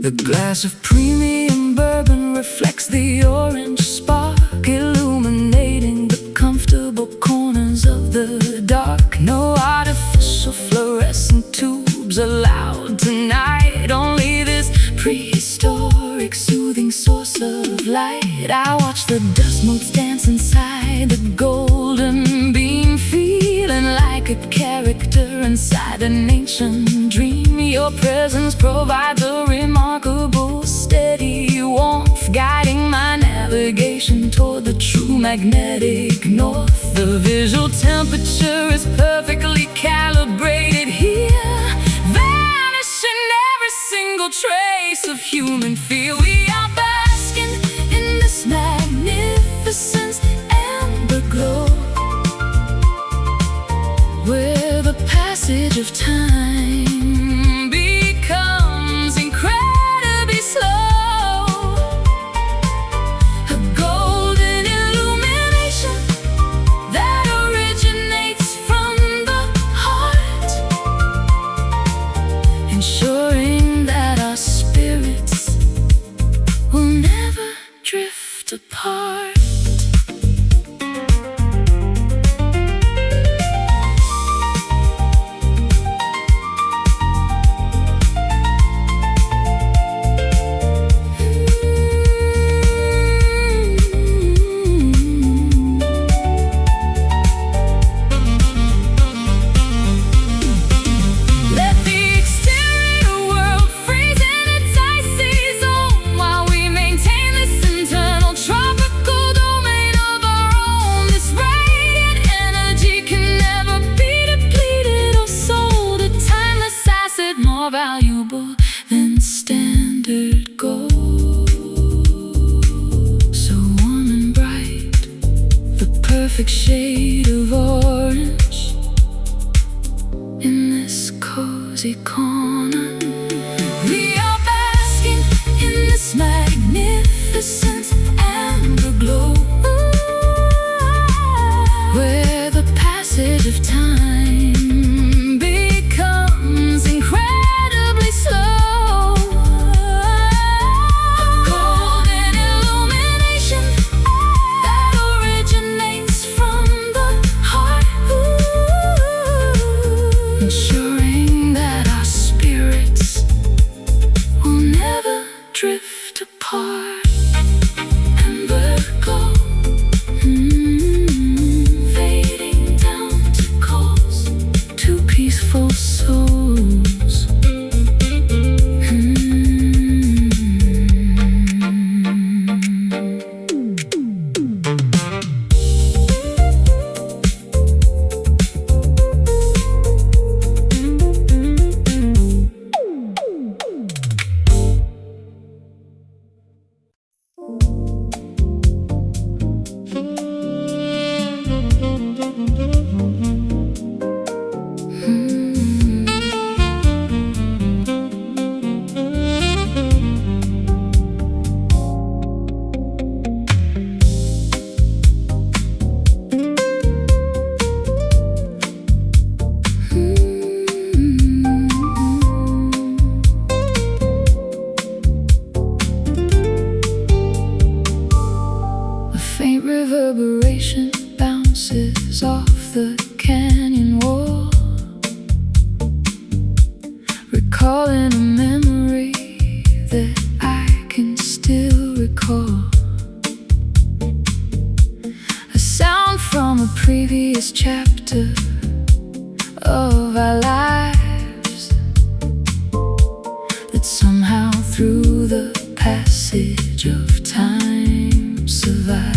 The glass of premium bourbon reflects the orange spark, illuminating the comfortable corners of the dark. No artificial fluorescent tubes allowed tonight, only this prehistoric soothing source of light. I watch the dust motes dance inside the golden beam, feeling like a character inside an ancient dream. Your presence provides a remarkable steady warmth, guiding my navigation toward the true magnetic north. The visual temperature is perfectly calibrated here, vanishing every single trace of human feel. We are basking in this magnificent amber glow, where the passage of time becomes incredibly slow. A golden illumination that originates from the heart, ensuring that our spirits will never drift apart. More valuable than standard gold, so warm and bright, the perfect shade of orange in this cozy corner. We are basking in this magnificent amber glow, where the passage of time becomes incredibly slow. A golden illumination that originates from the heart, bounces off the canyon wall, recalling a memory that I can still recall. A sound from a previous chapter of our lives that somehow through the passage of time survives.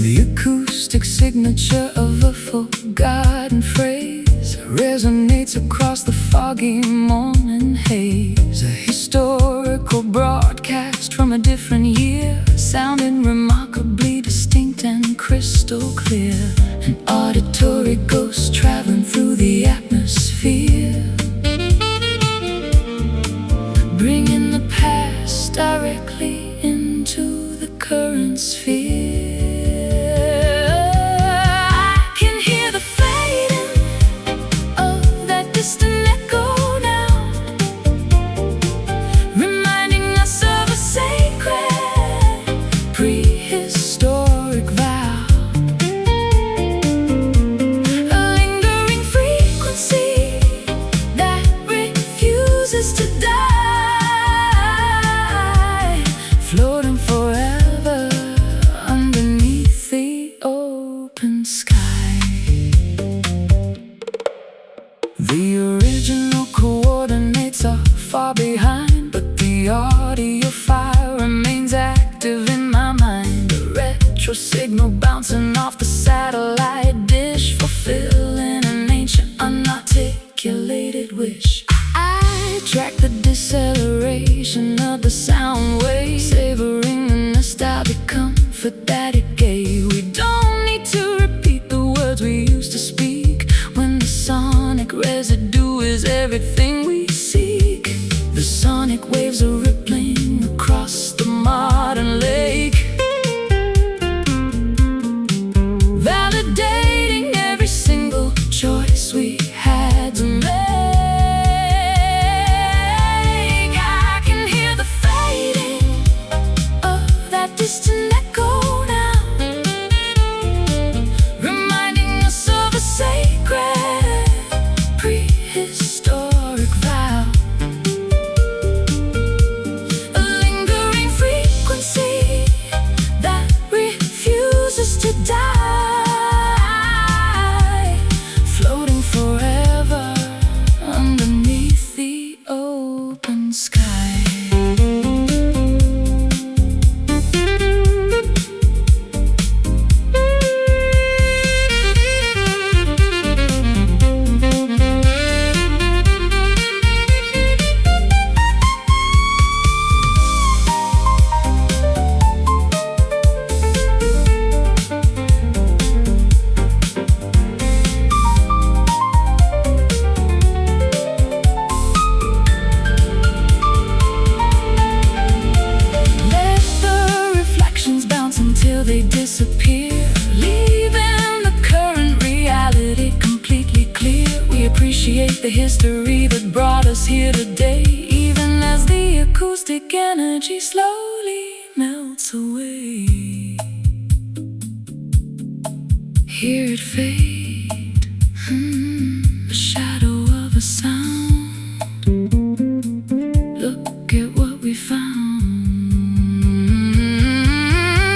The acoustic signature of a forgotten phrase resonates across the foggy morning haze. A historical broadcast from a different year, sounding remarkably distinct and crystal clear. An auditory ghost traveling through the atmosphere, bringing the past directly into the current sphere. I can hear the fading of that distant echo now, reminding us of a sacred prehistoric vow. A lingering frequency that refuses to die, floating forever underneath the open sky. The original coordinates are far behind, but the audio file remains active in my mind. A retro signal bouncing off the satellite dish, fulfilling an ancient unarticulated wish. I track the deceleration of the sound wave, savoring the nostalgic comfort that it gave. We don't need to repeat the words we used to speak when the sonic residue is everything we seek. The sonic waves are rippling across the modern lake, validating every single choice we had to make. I can hear the fading of that distant echo now, reminding us of a sacred prehistoric vow. A lingering frequency that refuses to die, floating forever underneath the open sky. Let the reflections bounce until they disappear, leaving the current reality completely clear. We appreciate the history that brought us here today, even as the acoustic energy slowly melts away. Hear it fade, a shadow of a sound. Look at what we found.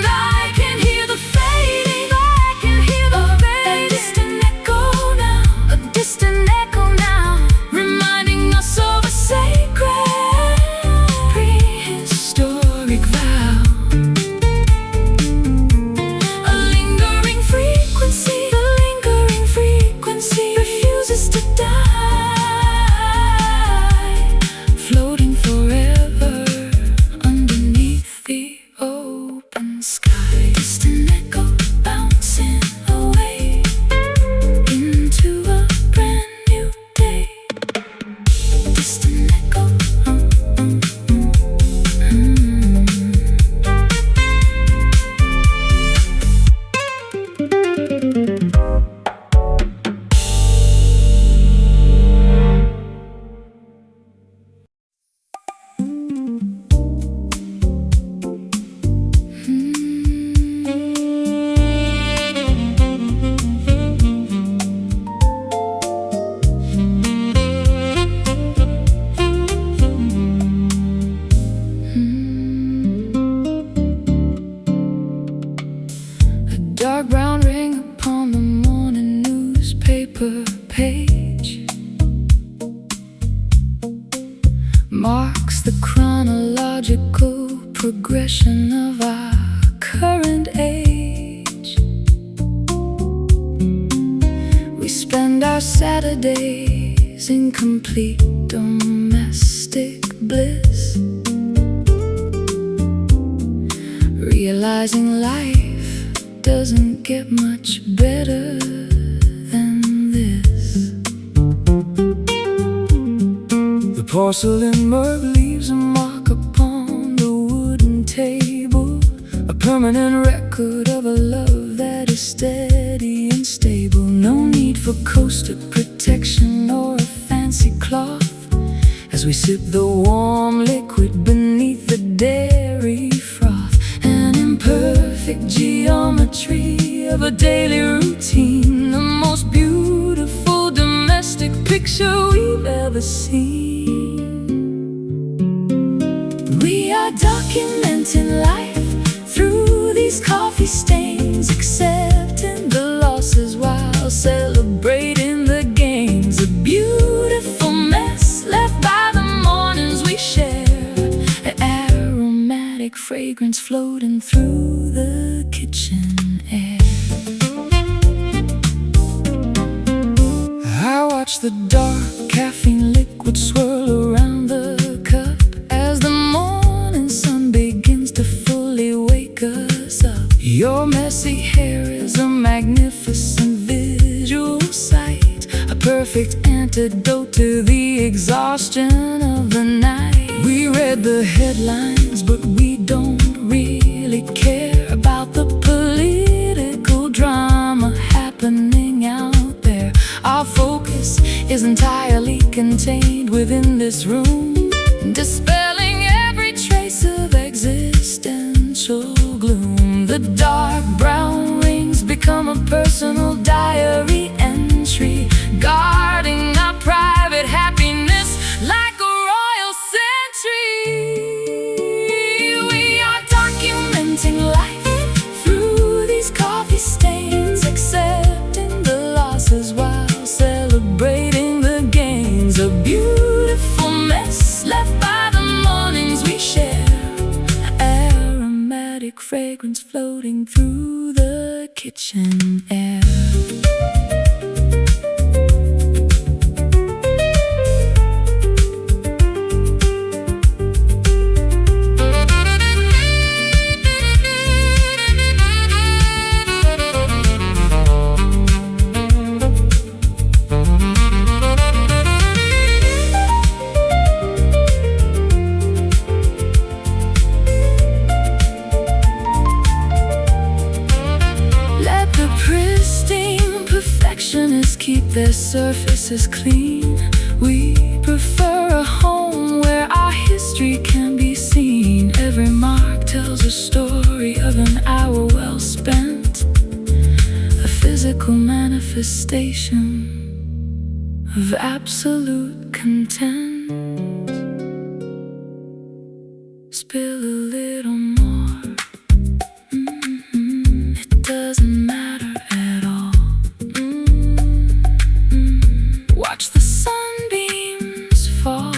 I can hear the fading, I can hear the fading. A distant echo now, a distant echo now, reminding us of a sacred prehistoric vow. A lingering frequency, a lingering marks the chronological progression of our current age. We spend our Saturdays in complete domestic bliss, realizing life doesn't get much better than this. The porcelain mug leaves a mark upon the wooden table, a permanent record of a love that is steady and stable. No need for coaster protection or a fancy cloth as we sip the warm liquid beneath the dairy froth. An imperfect geometry of a daily routine, the most beautiful domestic picture we've ever seen. We are documenting life through these coffee stains, accepting the losses while celebrating the gains. A beautiful mess left by the mornings we share, an aromatic fragrance floating through the kitchen air. I watch the dark caffeine liquid swirl around the cup as the morning sun begins to fully wake us up. Your messy hair is a magnificent visual sight, a perfect antidote to the exhaustion of the night. We read the headlines, but we don't really care about the political drama happening out there. Our focus is entirely contained within this room, dispelling every trace of existential gloom. The dark brown rings become a personal diary entry, guarding our private happiness like a royal sentry. We are documenting life through these coffee stains, accepting the losses while celebrating the gains. A beautiful mess left by the mornings we share, aromatic fragrance floating through the kitchen air. Keep their surfaces clean. We prefer a home where our history can be seen. Every mark tells a story of an hour well spent, a physical manifestation of absolute content. Spill a little more, it doesn't matter at all. Watch the sunbeams fall.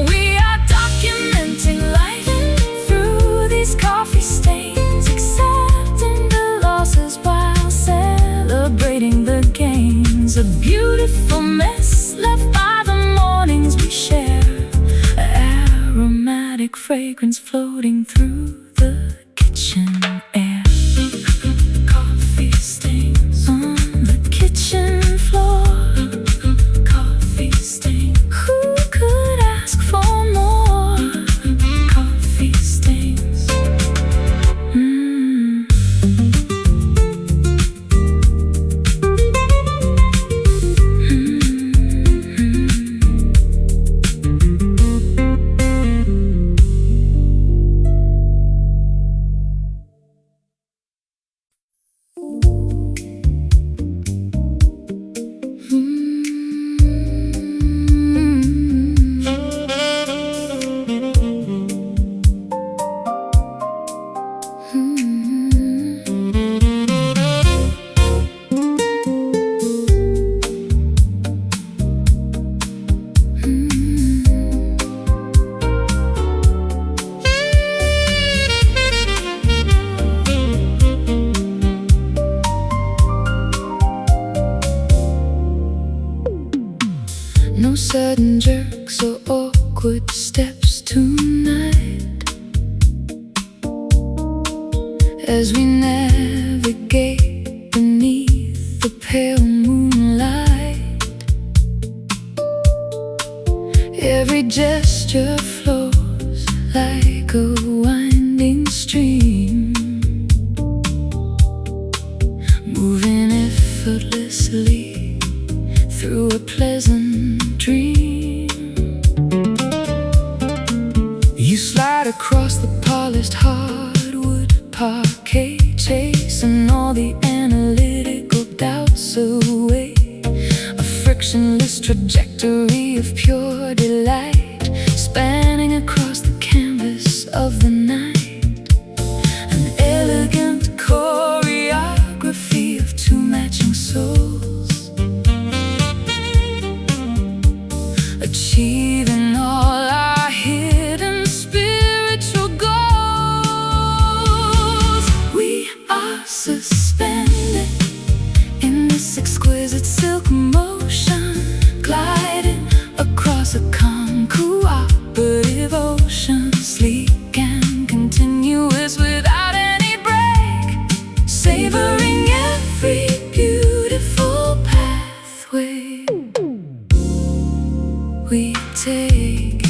We are documenting life through these coffee stains, accepting the losses while celebrating the gains. A beautiful mess left by the mornings we share, aromatic fragrance floating through the kitchen air. Coffee stains on the kitchen floor, coffee stain. Who could ask for more? Coffee stains. No sudden jerks or awkward steps tonight, as we navigate beneath the pale moonlight. Every gesture flows like a winding stream, moving effortlessly through a pleasant dream. You slide across the polished hardwood parquet, chasing all the analytical doubts away. A frictionless trajectory of pure delight, spanning across the canvas of the night. An elegant choreography of two matching souls, achieving all our hidden spiritual goals. We are suspended in this exquisite silk motion, gliding across a calm, cooperative ocean, sleek and continuous without any break, savoring every beautiful pathway we take.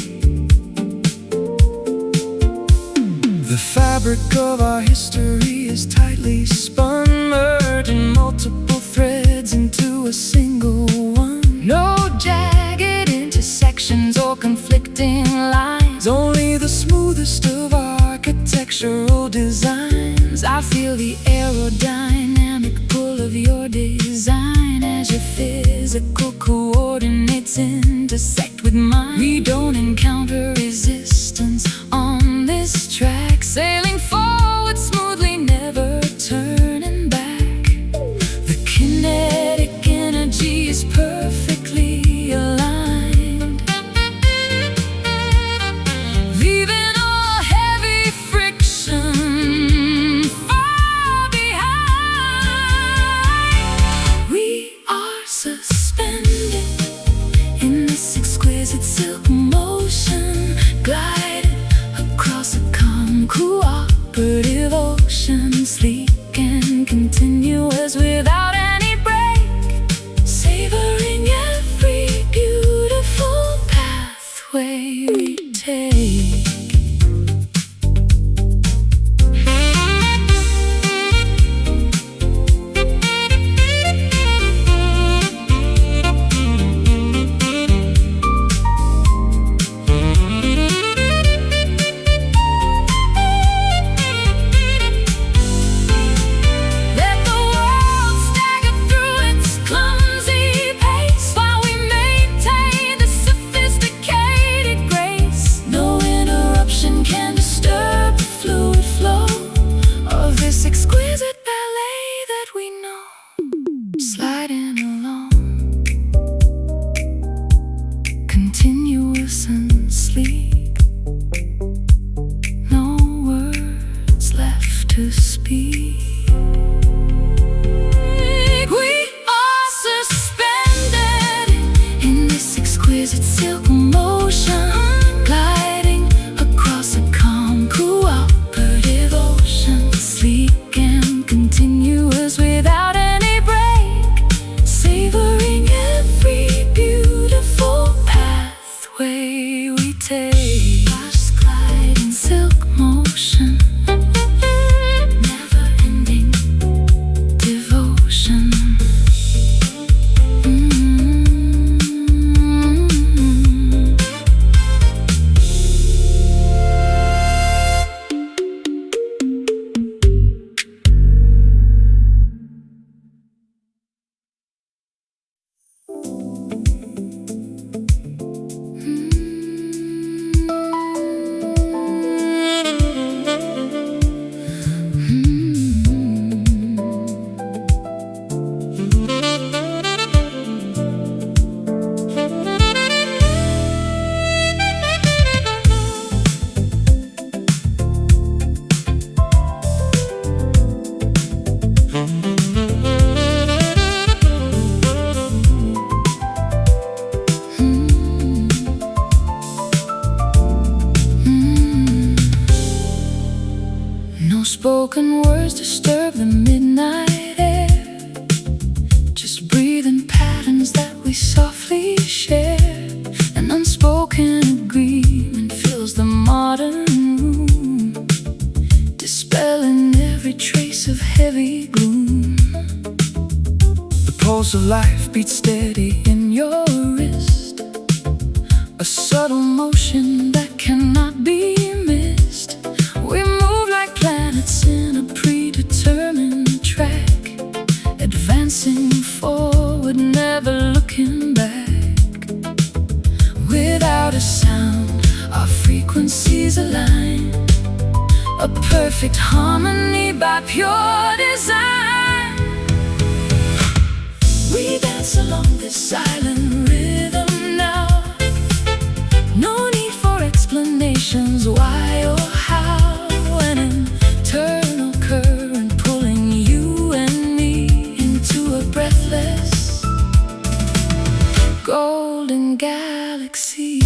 The fabric of our history is tightly spun, merging multiple threads into a single one. No jagged intersections or conflicting lines, only the smoothest of architectural designs. I feel the aerodynamic pull of your design as your physical coordinates intersect with mine. We don't encounter resistance on this track, sailing forward smoothly, never turning back. The kinetic energy is perfectly aligned, leaving all heavy friction far behind. We are suspended in this exquisite silk motion, softly share. An unspoken agreement fills the modern room, dispelling every trace of heavy gloom. The pulse of life beats steady in your wrist, a subtle motion that cannot be missed. We move like planets in a predetermined track, advancing forward, never looking back. Without a sound, our frequencies align, a perfect harmony by pure design. We dance along this silent rhythm now. No need for explanations why or how. An internal current pulling you and me into a breathless golden galaxy.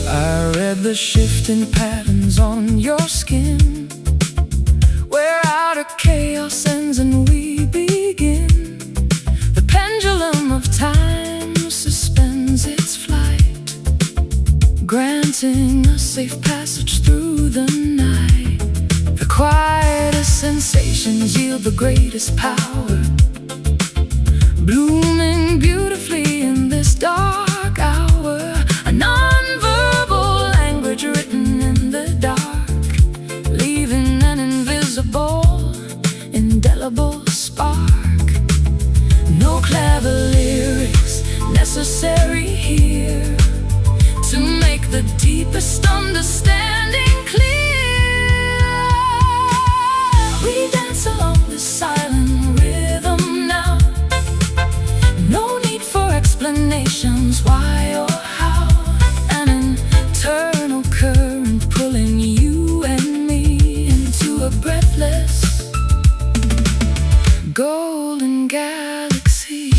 I read the shifting patterns on your skin, where outer chaos ends and we begin. The pendulum of time suspends its flight, granting a safe passage through the night. The quietest sensations yield the greatest power, blooming beautifully in this dark hour. A non-verbal language written in the dark, leaving an invisible, indelible spark. No clever lyrics necessary here to make the deepest understanding clear. We dance along this silent rhythm now. No need for explanations why or how. An internal current pulling you and me into a breathless golden galaxy.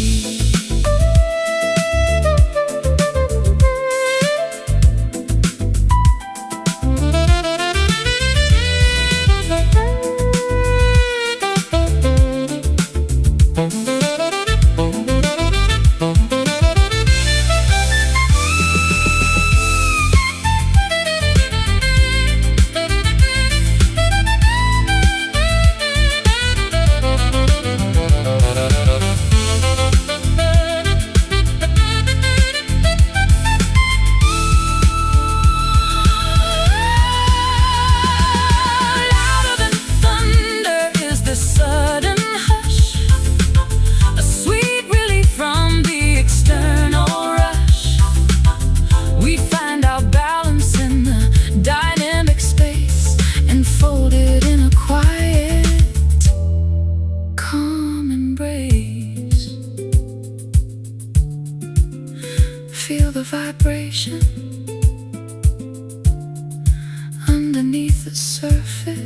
Feel the vibration underneath the surface.